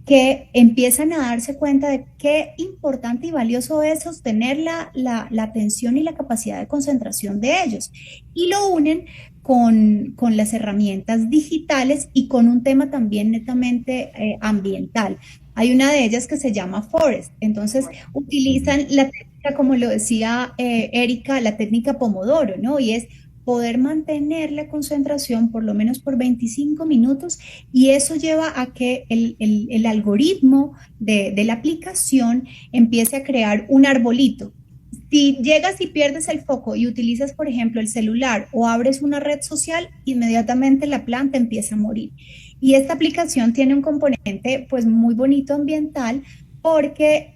que empiezan a darse cuenta de qué importante y valioso es sostener la atención y la capacidad de concentración de ellos. Y lo unen con las herramientas digitales y con un tema también netamente ambiental. Hay una de ellas que se llama Forest. Entonces, utilizan la técnica, como lo decía Erika, la técnica Pomodoro, ¿no? Y es poder mantener la concentración por lo menos por 25 minutos y eso lleva a que el algoritmo de la aplicación empiece a crear un arbolito. Si llegas y pierdes el foco y utilizas, por ejemplo, el celular o abres una red social, inmediatamente la planta empieza a morir. Y esta aplicación tiene un componente pues muy bonito ambiental porque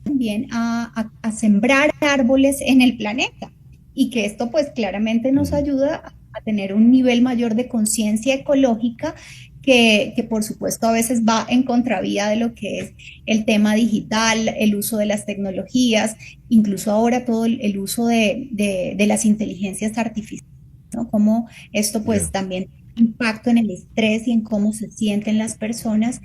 también a sembrar árboles en el planeta. Y que esto pues claramente nos ayuda a tener un nivel mayor de conciencia ecológica que por supuesto a veces va en contravía de lo que es el tema digital, el uso de las tecnologías, incluso ahora todo el uso de las inteligencias artificiales, ¿no? Como esto pues también impacta en el estrés y en cómo se sienten las personas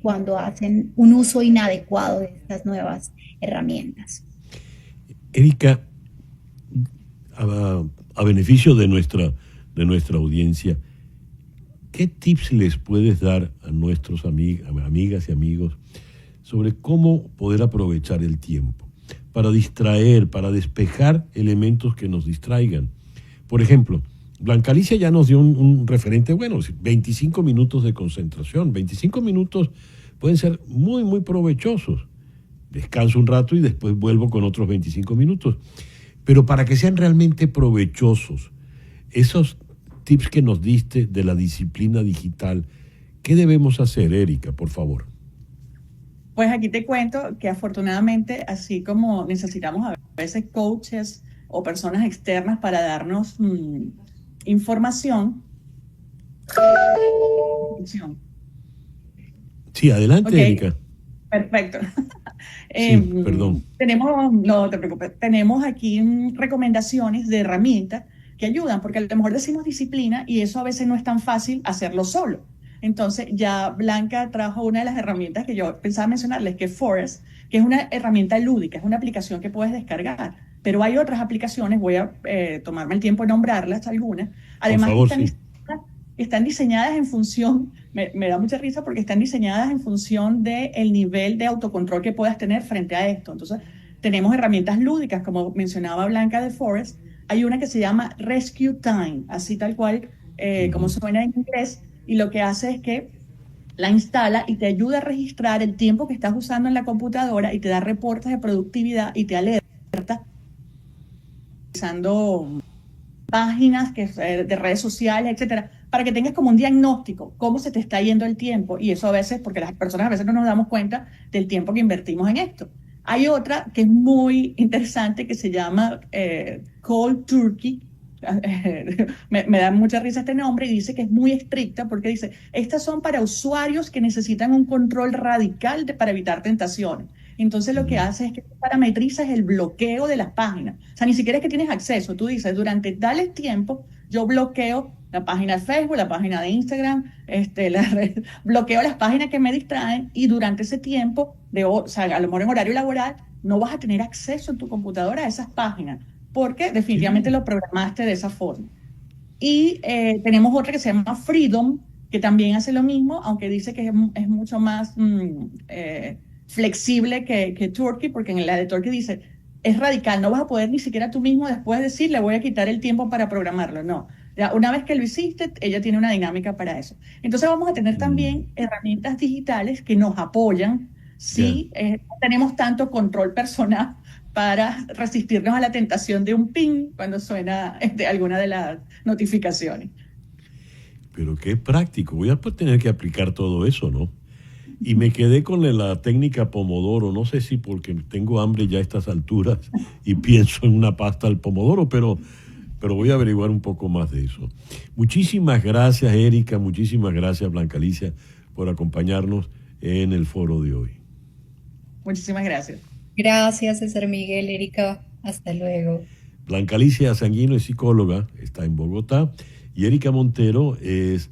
cuando hacen un uso inadecuado de estas nuevas herramientas. Erika, a beneficio de nuestra audiencia, ¿qué tips les puedes dar a nuestros amigas y amigos sobre cómo poder aprovechar el tiempo para distraer, para despejar elementos que nos distraigan? Por ejemplo, Blanca Alicia ya nos dio un referente, bueno, 25 minutos de concentración. 25 minutos pueden ser muy, muy provechosos. Descanso un rato y después vuelvo con otros 25 minutos. Pero para que sean realmente provechosos, esos tips que nos diste de la disciplina digital, ¿qué debemos hacer, Erika, por favor? Pues aquí te cuento que afortunadamente, así como necesitamos a veces coaches o personas externas para darnos información. Sí, adelante, okay. Erika. Perfecto. Sí, perdón. No te preocupes, tenemos aquí recomendaciones de herramientas que ayudan, porque a lo mejor decimos disciplina y eso a veces no es tan fácil hacerlo solo. Entonces ya Blanca trajo una de las herramientas que yo pensaba mencionarles, que es Forest, que es una herramienta lúdica, es una aplicación que puedes descargar. Pero hay otras aplicaciones, voy a tomarme el tiempo de nombrarlas algunas. Además, por favor, están diseñadas en función, me da mucha risa porque están diseñadas en función del nivel de autocontrol que puedas tener frente a esto. Entonces, tenemos herramientas lúdicas, como mencionaba Blanca de Forest. Hay una que se llama Rescue Time, así tal cual, como suena en inglés, y lo que hace es que la instala y te ayuda a registrar el tiempo que estás usando en la computadora y te da reportes de productividad y te alerta utilizando páginas de redes sociales, etcétera, para que tengas como un diagnóstico, cómo se te está yendo el tiempo, y eso a veces, porque las personas a veces no nos damos cuenta del tiempo que invertimos en esto. Hay otra que es muy interesante que se llama Cold Turkey. Me da mucha risa este nombre y dice que es muy estricta porque dice, estas son para usuarios que necesitan un control radical para evitar tentaciones. Entonces lo que hace es que parametrizas el bloqueo de las páginas. O sea, ni siquiera es que tienes acceso. Tú dices, durante tal tiempo yo bloqueo la página de Facebook, la página de Instagram, bloqueo las páginas que me distraen y durante ese tiempo, o sea, a lo mejor en horario laboral, no vas a tener acceso en tu computadora a esas páginas porque definitivamente lo programaste de esa forma. Y tenemos otra que se llama Freedom, que también hace lo mismo, aunque dice que es mucho más flexible que Turkey, porque en la de Turkey dice, es radical, no vas a poder ni siquiera tú mismo después decir, le voy a quitar el tiempo para programarlo, no. Ya, una vez que lo hiciste, ella tiene una dinámica para eso. Entonces vamos a tener también herramientas digitales que nos apoyan si tenemos tanto control personal para resistirnos a la tentación de un ping cuando suena alguna de las notificaciones. Pero qué práctico, voy a tener que aplicar todo eso, ¿no? Y me quedé con la técnica Pomodoro, no sé si porque tengo hambre ya a estas alturas y pienso en una pasta al pomodoro, pero voy a averiguar un poco más de eso. Muchísimas gracias, Erika, muchísimas gracias, Blanca Alicia, por acompañarnos en el foro de hoy. Muchísimas gracias. Gracias, César Miguel, Erika. Hasta luego. Blanca Alicia Sanguino es psicóloga, está en Bogotá, y Erika Montero es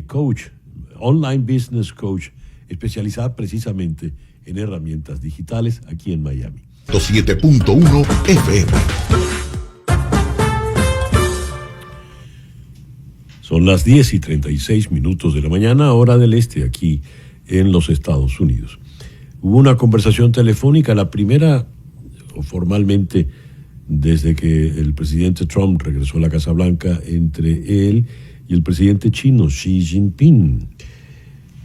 coach, online business coach, especializada precisamente en herramientas digitales aquí en Miami. 7.1 FM. Son las 10:36 de la mañana, hora del este, aquí en los Estados Unidos. Hubo una conversación telefónica, la primera formalmente desde que el presidente Trump regresó a la Casa Blanca, entre él y el presidente chino Xi Jinping.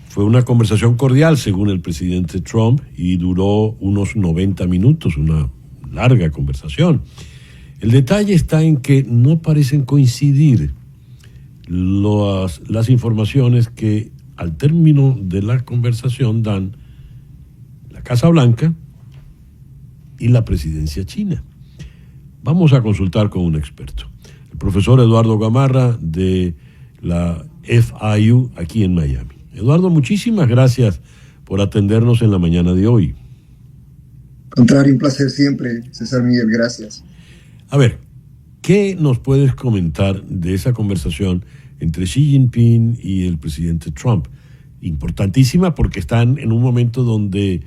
Fue una conversación cordial, según el presidente Trump, y duró unos 90 minutos, una larga conversación. El detalle está en que no parecen coincidir las informaciones que al término de la conversación dan la Casa Blanca y la presidencia china. Vamos a consultar con un experto, el profesor Eduardo Gamarra de la FIU aquí en Miami. Eduardo, muchísimas gracias por atendernos en la mañana de hoy. Contrario, un placer siempre, César Miguel, gracias. A ver, ¿qué nos puedes comentar de esa conversación entre Xi Jinping y el presidente Trump? Importantísima porque están en un momento donde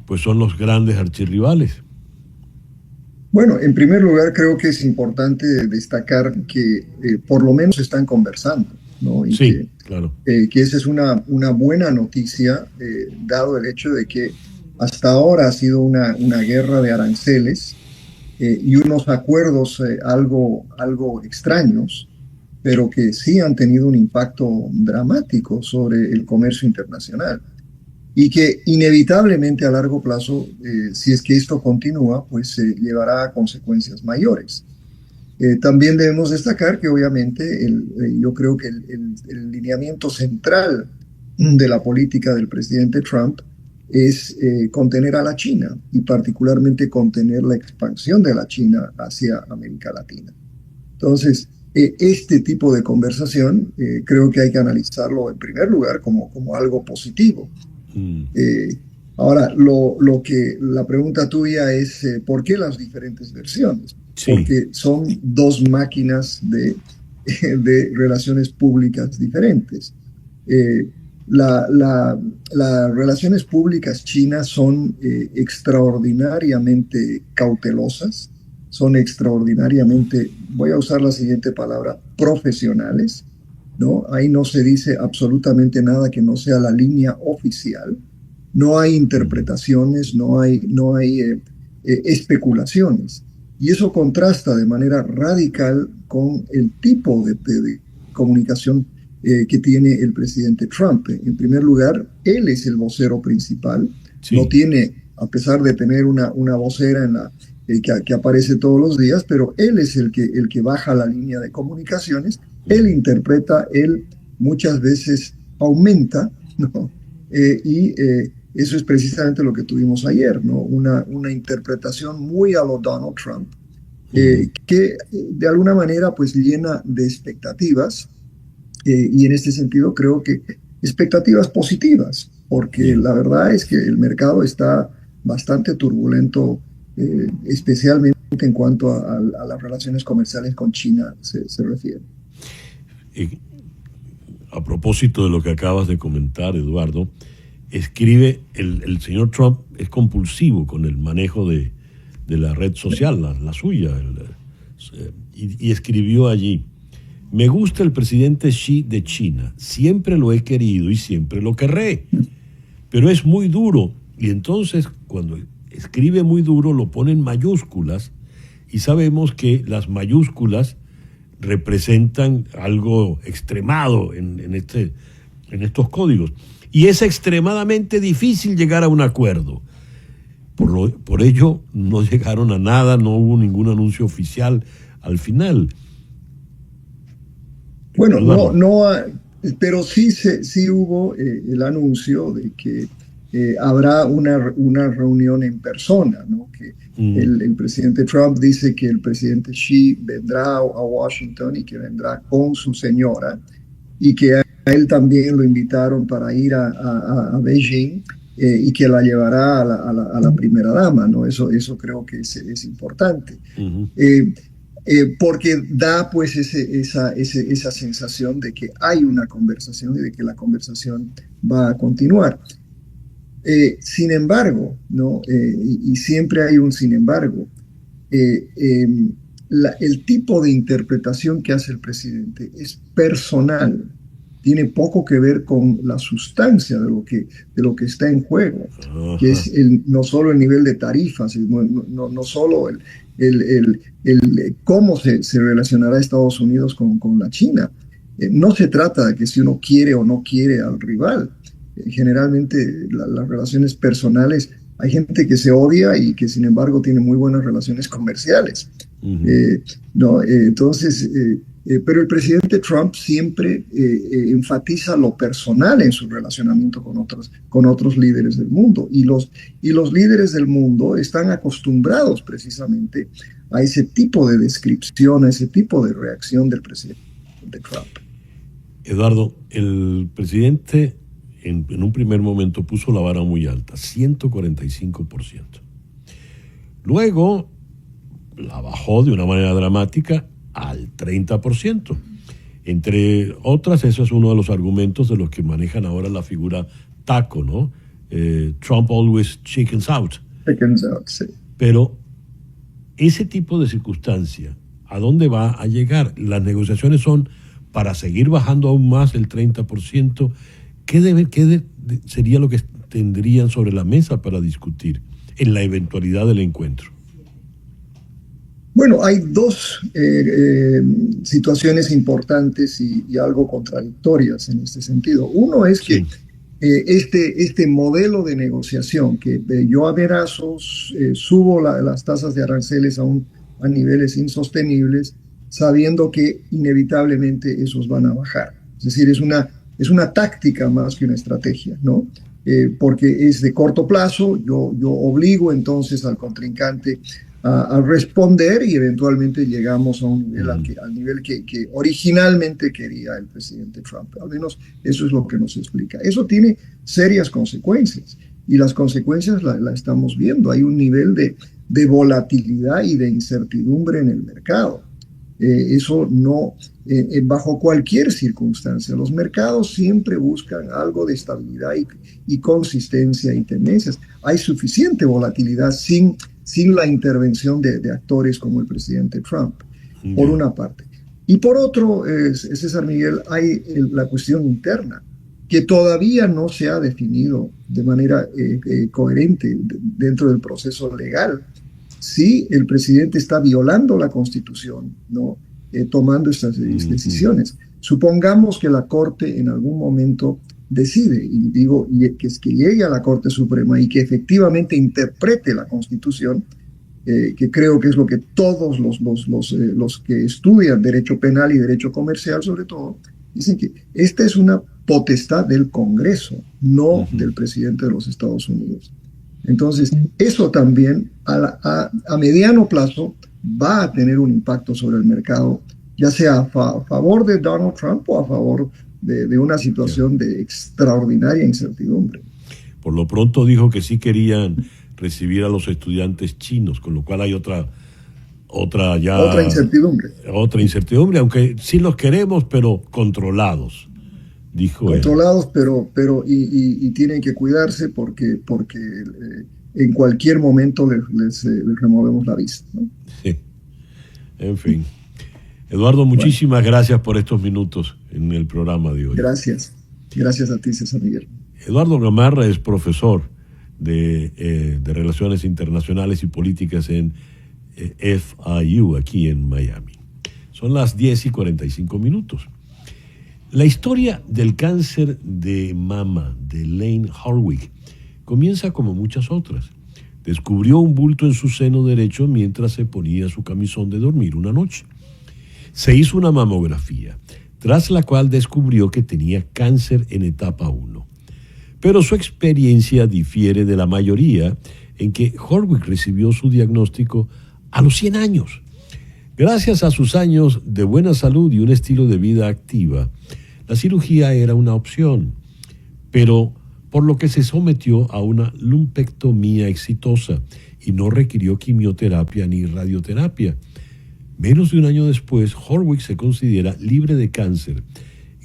pues son los grandes archirrivales. Bueno, en primer lugar creo que es importante destacar que por lo menos están conversando, ¿no? Y sí, claro. Que esa es una buena noticia, dado el hecho de que hasta ahora ha sido una guerra de aranceles y unos acuerdos algo extraños, pero que sí han tenido un impacto dramático sobre el comercio internacional. Y que inevitablemente a largo plazo, si es que esto continúa, pues llevará a consecuencias mayores. También debemos destacar que obviamente yo creo que el lineamiento central de la política del presidente Trump es contener a la China y particularmente contener la expansión de la China hacia América Latina. Entonces, este tipo de conversación creo que hay que analizarlo en primer lugar como algo positivo. Ahora, la pregunta tuya es ¿por qué las diferentes versiones? Sí. Porque son dos máquinas de relaciones públicas diferentes. Las relaciones públicas chinas son extraordinariamente cautelosas, son extraordinariamente, voy a usar la siguiente palabra, profesionales, ¿no? Ahí no se dice absolutamente nada que no sea la línea oficial. No hay interpretaciones, no hay especulaciones. Y eso contrasta de manera radical con el tipo de comunicación que tiene el presidente Trump. En primer lugar, él es el vocero principal. Sí. No tiene, a pesar de tener una vocera que aparece todos los días, pero él es el que baja la línea de comunicaciones. Él interpreta, él muchas veces aumenta, ¿no? Eso es precisamente lo que tuvimos ayer, ¿no? Una interpretación muy a lo Donald Trump, que de alguna manera pues llena de expectativas, y en este sentido creo que expectativas positivas, porque la verdad es que el mercado está bastante turbulento, especialmente en cuanto a las relaciones comerciales con China se refiere. A propósito de lo que acabas de comentar, Eduardo, escribe, el señor Trump es compulsivo con el manejo de la red social, la suya, y escribió allí: me gusta el presidente Xi de China, siempre lo he querido y siempre lo querré, pero es muy duro, y entonces cuando escribe muy duro lo pone en mayúsculas, y sabemos que las mayúsculas representan algo extremado en estos códigos. Y es extremadamente difícil llegar a un acuerdo. Por ello no llegaron a nada, no hubo ningún anuncio oficial al final. Bueno, pero sí hubo el anuncio de que habrá una reunión en persona, ¿no? Que el presidente Trump dice que el presidente Xi vendrá a Washington y que vendrá con su señora y que él también lo invitaron para ir a Beijing y que la llevará a la primera dama, ¿no? Eso creo que es importante. Uh-huh. Porque da pues esa sensación de que hay una conversación y de que la conversación va a continuar. Sin embargo, ¿no? Y siempre hay un sin embargo, el tipo de interpretación que hace el presidente es personal, tiene poco que ver con la sustancia de lo que está en juego, uh-huh. Que es no solo el nivel de tarifas, no solo el cómo se relacionará Estados Unidos con la China. No se trata de que si uno quiere o no quiere al rival. Generalmente las relaciones personales, hay gente que se odia y que sin embargo tiene muy buenas relaciones comerciales. Uh-huh. ¿No? Entonces, pero el presidente Trump siempre enfatiza lo personal en su relacionamiento con otros líderes del mundo. Y los líderes del mundo están acostumbrados precisamente a ese tipo de descripción, a ese tipo de reacción del presidente Trump. Eduardo, el presidente en un primer momento puso la vara muy alta, 145%. Luego la bajó de una manera dramática al 30%. Entre otras, eso es uno de los argumentos de los que manejan ahora la figura taco, ¿no? Trump always chickens out. Chickens out, sí. Pero ese tipo de circunstancia, ¿a dónde va a llegar? Las negociaciones son para seguir bajando aún más el 30%. ¿Qué sería lo que tendrían sobre la mesa para discutir en la eventualidad del encuentro? Bueno, hay dos situaciones importantes y algo contradictorias en este sentido. Uno es que este modelo de negociación, que yo a verazos subo las tasas de aranceles a niveles insostenibles, sabiendo que inevitablemente esos van a bajar. Es decir, es una táctica más que una estrategia, ¿no? Porque es de corto plazo, yo obligo entonces al contrincante a responder y eventualmente llegamos a un nivel al nivel que originalmente quería el presidente Trump. Al menos eso es lo que nos explica. Eso tiene serias consecuencias y las consecuencias la estamos viendo. Hay un nivel de volatilidad y de incertidumbre en el mercado. Eso no, bajo cualquier circunstancia. Los mercados siempre buscan algo de estabilidad y consistencia y tendencias. Hay suficiente volatilidad sin la intervención de actores como el presidente Trump, por una parte. Y por otro, César Miguel, hay la cuestión interna, que todavía no se ha definido de manera coherente dentro del proceso legal. Si el presidente está violando la Constitución, ¿no? Tomando estas decisiones. Supongamos que la Corte en algún momento decide, y que llegue a la Corte Suprema y que efectivamente interprete la Constitución, que creo que es lo que todos los que estudian derecho penal y derecho comercial, sobre todo, dicen que esta es una potestad del Congreso, no del presidente de los Estados Unidos. Entonces, eso también a mediano plazo va a tener un impacto sobre el mercado, ya sea a favor de Donald Trump o a favor de una situación de extraordinaria incertidumbre. Por lo pronto dijo que sí querían recibir a los estudiantes chinos, con lo cual hay otra incertidumbre. Otra incertidumbre, aunque sí los queremos, pero controlados, dijo controlados, él. pero tienen que cuidarse porque en cualquier momento les removemos la vista, ¿no? Sí, en fin. Eduardo, muchísimas gracias por estos minutos en el programa de hoy. Gracias a ti, César Miguel. Eduardo Gamarra es profesor de Relaciones Internacionales y Políticas en FIU, aquí en Miami. Son las 10:45. La historia del cáncer de mama de Lane Hardwick comienza como muchas otras. Descubrió un bulto en su seno derecho mientras se ponía su camisón de dormir una noche. Se hizo una mamografía, tras la cual descubrió que tenía cáncer en etapa 1. Pero su experiencia difiere de la mayoría, en que Hardwick recibió su diagnóstico a los 100 años. Gracias a sus años de buena salud y un estilo de vida activa, La cirugía era una opción, pero por lo que se sometió a una lumpectomía exitosa y no requirió quimioterapia ni radioterapia. Menos de un año después, Horwich se considera libre de cáncer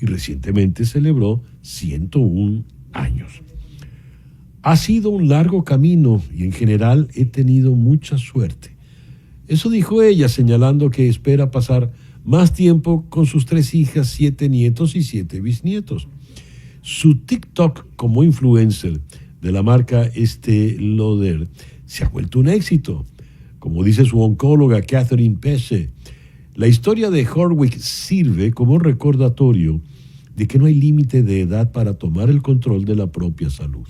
y recientemente celebró 101 años. Ha sido un largo camino y en general he tenido mucha suerte. Eso dijo ella, señalando que espera pasar más tiempo con sus 3 hijas, 7 nietos y 7 bisnietos. Su TikTok como influencer de la marca Estée Lauder se ha vuelto un éxito. Como dice su oncóloga Catherine Pesce, la historia de Horwich sirve como recordatorio de que no hay límite de edad para tomar el control de la propia salud.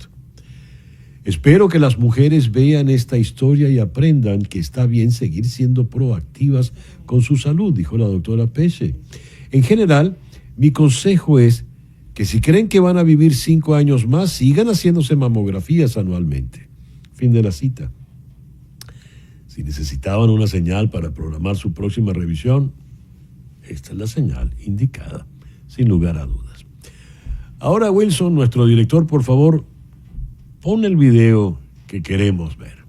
Espero que las mujeres vean esta historia y aprendan que está bien seguir siendo proactivas con su salud, dijo la doctora Pesce. En general, mi consejo es que si creen que van a vivir 5 años más, sigan haciéndose mamografías anualmente. Fin de la cita. Si necesitaban una señal para programar su próxima revisión, esta es la señal indicada, sin lugar a dudas. Ahora, Wilson, nuestro director, por favor, pon el video que queremos ver.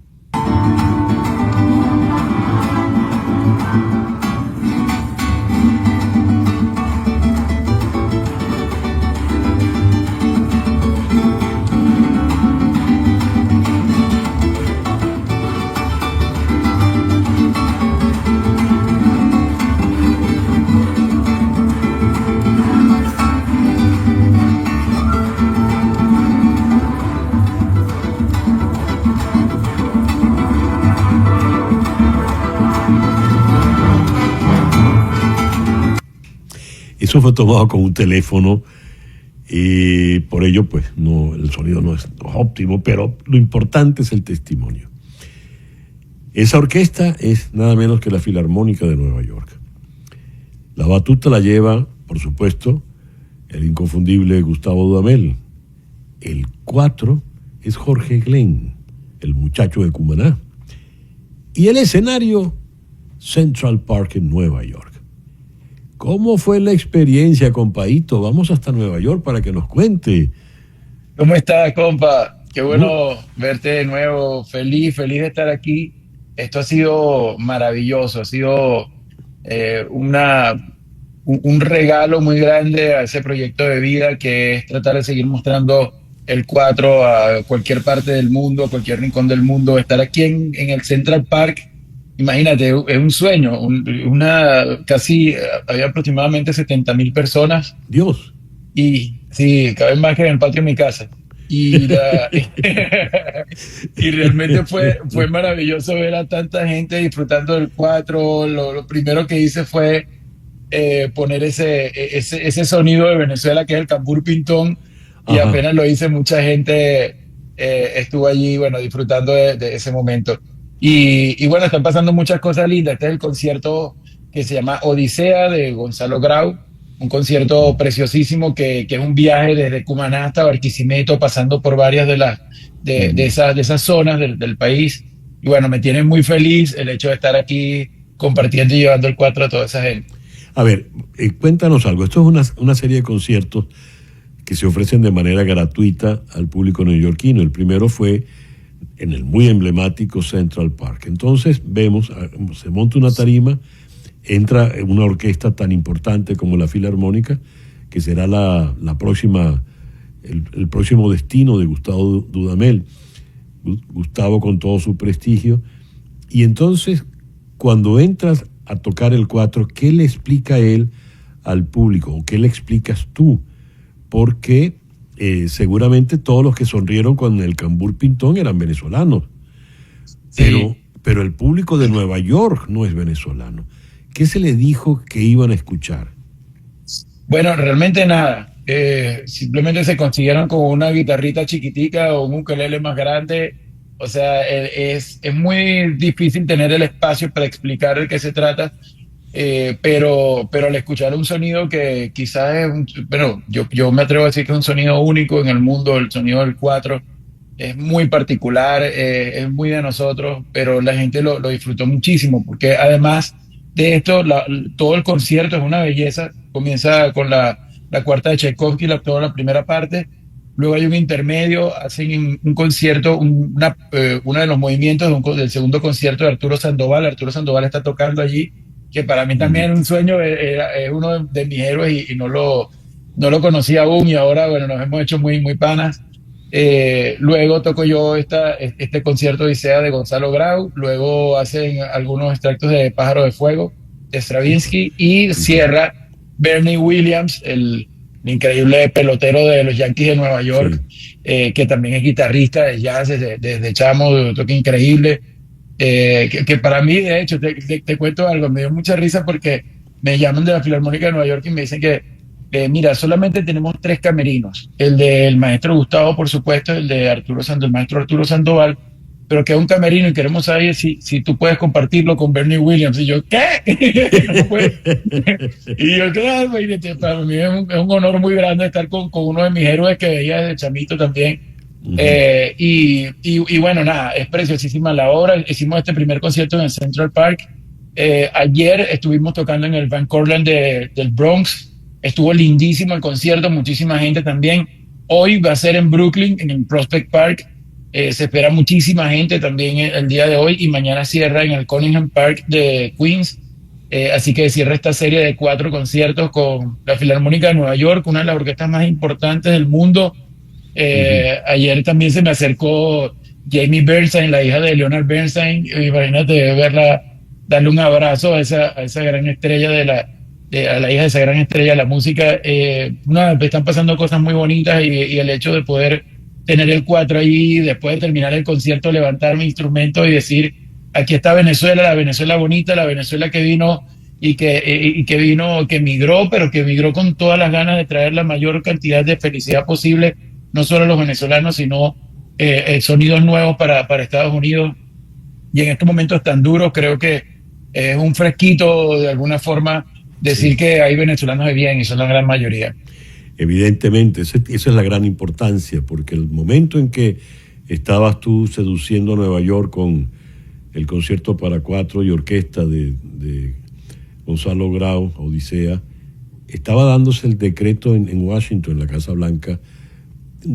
Eso fue tomado con un teléfono y por ello pues no, el sonido no es óptimo, pero lo importante es el testimonio. Esa orquesta es nada menos que la Filarmónica de Nueva York. La batuta la lleva, por supuesto, el inconfundible Gustavo Dudamel. El 4 es Jorge Glenn, el muchacho de Cumaná. Y el escenario, Central Park en Nueva York. ¿Cómo fue la experiencia, compadito? Vamos hasta Nueva York para que nos cuente. ¿Cómo estás, compa? Qué bueno verte de nuevo. Feliz de estar aquí. Esto ha sido maravilloso. Ha sido un regalo muy grande a ese proyecto de vida que es tratar de seguir mostrando el 4 a cualquier parte del mundo, a cualquier rincón del mundo. Estar aquí en el Central Park. Imagínate, es un sueño, había aproximadamente 70,000 personas. Dios. Y sí, caben más que en el patio de mi casa. Y realmente fue maravilloso ver a tanta gente disfrutando del 4. Lo primero que hice fue poner ese sonido de Venezuela que es el cambur pintón. Y Ajá. apenas lo hice, mucha gente estuvo allí, bueno, disfrutando de ese momento. Y bueno, están pasando muchas cosas lindas. Este es el concierto que se llama Odisea de Gonzalo Grau, un concierto preciosísimo que es un viaje desde Cumaná hasta Barquisimeto, pasando por varias de esas zonas del país. Y bueno, me tiene muy feliz el hecho de estar aquí compartiendo y llevando el 4 a toda esa gente. A ver, cuéntanos algo. Esto es una serie de conciertos que se ofrecen de manera gratuita al público neoyorquino. El primero fue en el muy emblemático Central Park. Entonces vemos, se monta una tarima, entra una orquesta tan importante como la Filarmónica, que será la próxima, el próximo destino de Gustavo Dudamel. Gustavo con todo su prestigio. Y entonces, cuando entras a tocar el 4, ¿qué le explica él al público? ¿O qué le explicas tú? Porque seguramente todos los que sonrieron con el cambur pintón eran venezolanos. Sí. Pero el público de Nueva York no es venezolano. ¿Qué se le dijo que iban a escuchar? Bueno, realmente nada. Simplemente se consiguieron con una guitarrita chiquitica o un ukelele más grande. O sea, es muy difícil tener el espacio para explicar de qué se trata. Pero al escuchar un sonido que quizás es yo me atrevo a decir que es un sonido único en el mundo, el sonido del 4 es muy particular, es muy de nosotros, pero la gente lo disfrutó muchísimo, porque además de esto, todo el concierto es una belleza. Comienza con la la cuarta de Tchaikovsky, toda la primera parte. Luego hay un intermedio, hacen un concierto, uno de los movimientos del segundo concierto de Arturo Sandoval. Arturo Sandoval está tocando allí, que para mí también era un sueño, es uno de mis héroes y no lo conocía aún, y ahora, bueno, nos hemos hecho muy, muy panas. Luego toco yo este concierto Odisea de Gonzalo Grau, luego hacen algunos extractos de Pájaro de Fuego de Stravinsky, y cierra Bernie Williams, el increíble pelotero de los Yankees de Nueva York, que también es guitarrista de jazz desde chamo, toca increíble. Que para mí, de hecho, te cuento algo, me dio mucha risa porque me llaman de la Filarmónica de Nueva York y me dicen que mira, solamente tenemos 3 camerinos, el del maestro Gustavo, por supuesto, el de el maestro Arturo Sandoval, pero que es un camerino y queremos saber si tú puedes compartirlo con Bernie Williams. Y yo, ¿qué? No puede. Y yo, claro, para mí es un honor muy grande estar con uno de mis héroes que veía desde chamito también. Y bueno, nada, es preciosísima la obra. Hicimos este primer concierto en el Central Park. Ayer estuvimos tocando en el Van Cortlandt del Bronx. Estuvo lindísimo el concierto, muchísima gente también. Hoy va a ser en Brooklyn, en el Prospect Park. Se espera muchísima gente también el día de hoy, y mañana cierra en el Cunningham Park de Queens. Así que cierra esta serie de 4 conciertos con la Filarmónica de Nueva York, una de las orquestas más importantes del mundo. Ayer también se me acercó Jamie Bernstein, la hija de Leonard Bernstein. Imagínate verla, darle un abrazo a esa gran estrella a la hija de esa gran estrella de la música. Están pasando cosas muy bonitas, y el hecho de poder tener el 4 allí, después de terminar el concierto, levantar mi instrumento y decir, aquí está Venezuela, la Venezuela bonita, la Venezuela que vino y que migró, pero que migró con todas las ganas de traer la mayor cantidad de felicidad posible, no solo a los venezolanos, sino sonidos nuevos para Estados Unidos. Y en estos momentos tan duros, creo que es un fresquito de alguna forma decir que hay venezolanos de bien, y son la gran mayoría. Evidentemente, esa es la gran importancia, porque el momento en que estabas tú seduciendo a Nueva York con el concierto para 4 y orquesta de Gonzalo Grau, Odisea, estaba dándose el decreto en Washington, en la Casa Blanca,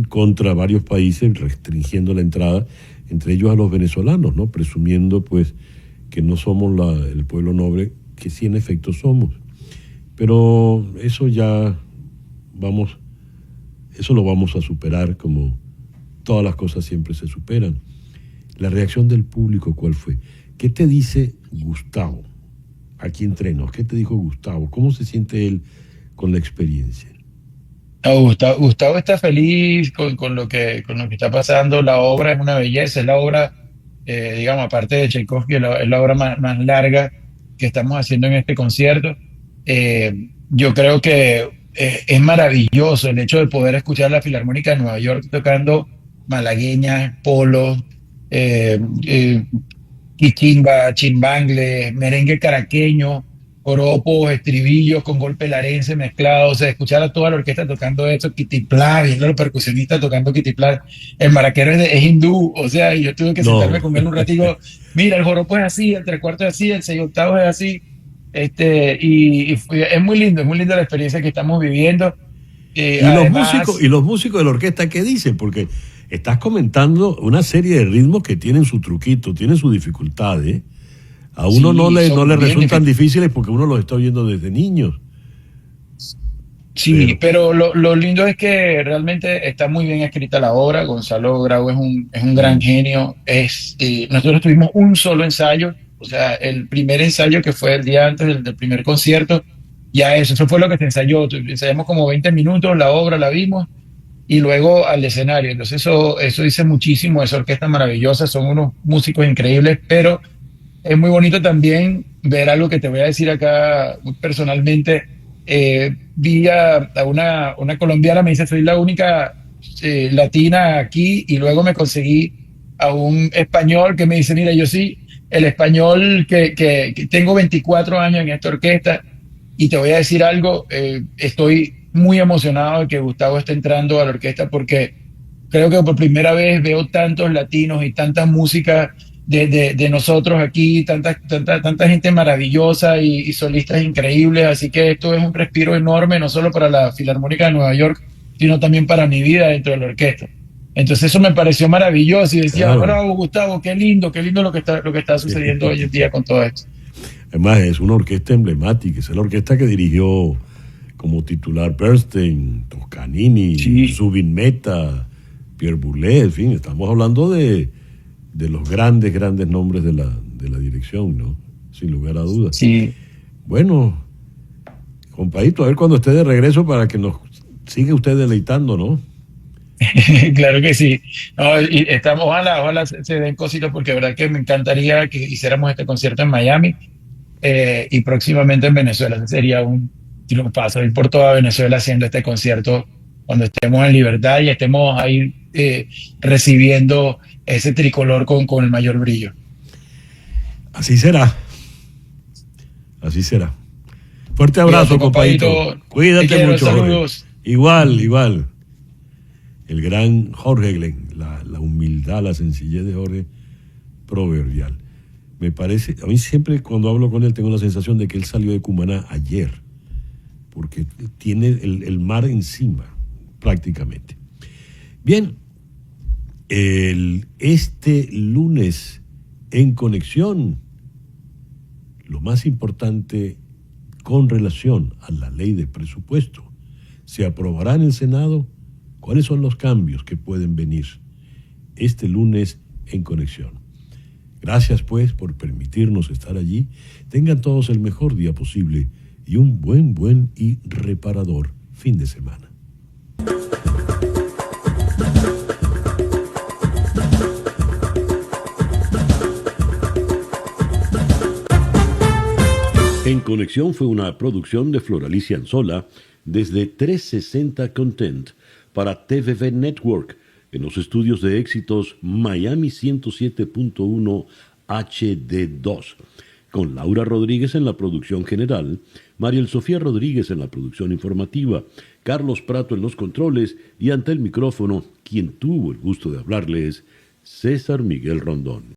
contra varios países, restringiendo la entrada, entre ellos a los venezolanos, ¿no? Presumiendo pues que no somos el pueblo noble, que sí en efecto somos. Pero eso lo vamos a superar, como todas las cosas siempre se superan. La reacción del público, ¿cuál fue? ¿Qué te dice Gustavo aquí entre nos? ¿Qué te dijo Gustavo? ¿Cómo se siente él con la experiencia? Gustavo está feliz con lo que está pasando. La obra es una belleza, es la obra, digamos, aparte de Tchaikovsky, es la obra más larga que estamos haciendo en este concierto. Yo creo que es maravilloso el hecho de poder escuchar la Filarmónica de Nueva York tocando malagueñas, polos, quichimba, chimbangle, merengue caraqueño, joropos, estribillos con golpe larense mezclados. O sea, escuchar a toda la orquesta tocando eso, kitiplá, viendo a los percusionistas tocando kitiplá. El maraquero es hindú, o sea, yo tuve que sentarme con él un ratito. Mira, el joropo es así, el 3/4 es así, el 6/8 es así. Es muy lindo la experiencia que estamos viviendo. Los músicos de la orquesta, ¿qué dicen? Porque estás comentando una serie de ritmos que tienen su truquito, tienen sus dificultades. A uno no le resultan difíciles porque uno los está oyendo desde niños. Sí, pero lo lindo es que realmente está muy bien escrita la obra. Gonzalo Grau es un gran genio. Nosotros tuvimos un solo ensayo. O sea, el primer ensayo, que fue el día antes del primer concierto, ya eso fue lo que se ensayó. Ensayamos como 20 minutos, la obra la vimos, y luego al escenario. Entonces eso dice muchísimo, esa orquesta maravillosa, son unos músicos increíbles, pero es muy bonito también ver algo que te voy a decir acá muy personalmente. Vi a una colombiana, me dice, soy la única latina aquí, y luego me conseguí a un español que me dice, mira, yo sí, el español que tengo 24 años en esta orquesta, y te voy a decir algo, estoy muy emocionado de que Gustavo esté entrando a la orquesta, porque creo que por primera vez veo tantos latinos y tanta música de nosotros aquí, tanta gente maravillosa y solistas increíbles, así que esto es un respiro enorme, no solo para la Filarmónica de Nueva York, sino también para mi vida dentro de la orquesta. Entonces eso me pareció maravilloso y decía, Claro. bravo Gustavo, qué lindo lo que está sucediendo hoy en día con todo esto. Además, es una orquesta emblemática, es la orquesta que dirigió como titular Bernstein, Toscanini, Sí. Zubin Mehta, Pierre Boulez, en fin, estamos hablando de los grandes nombres de la dirección, ¿no? Sin lugar a dudas. Sí. Bueno, compadito, a ver cuando esté de regreso para que nos siga usted deleitando, ¿no? Claro que sí. No, y ojalá se den cositas porque de verdad que me encantaría que hiciéramos este concierto en Miami y próximamente en Venezuela. Ese sería un triunfazo ir por toda Venezuela haciendo este concierto cuando estemos en libertad y estemos ahí recibiendo ese tricolor con el mayor brillo. Así será. Así será. Fuerte abrazo, Cuídate, compadito. compadito. Cuídate Te quiero, mucho, Jorge. saludos. Igual. El gran Jorge Glenn, la humildad, la sencillez de Jorge, proverbial. Me parece, a mí siempre cuando hablo con él tengo la sensación de que él salió de Cumaná ayer, porque tiene el mar encima, prácticamente. Bien, este lunes en Conexión, lo más importante con relación a la ley de presupuesto, ¿se aprobará en el Senado? ¿Cuáles son los cambios que pueden venir este lunes en Conexión? Gracias pues por permitirnos estar allí. Tengan todos el mejor día posible y un buen y reparador fin de semana. En Conexión fue una producción de Floralicia Anzola desde 360 Content para TVV Network en los estudios de éxitos Miami 107.1 HD2, con Laura Rodríguez en la producción general, Mariel Sofía Rodríguez en la producción informativa, Carlos Prato en los controles y ante el micrófono, quien tuvo el gusto de hablarles, César Miguel Rondón.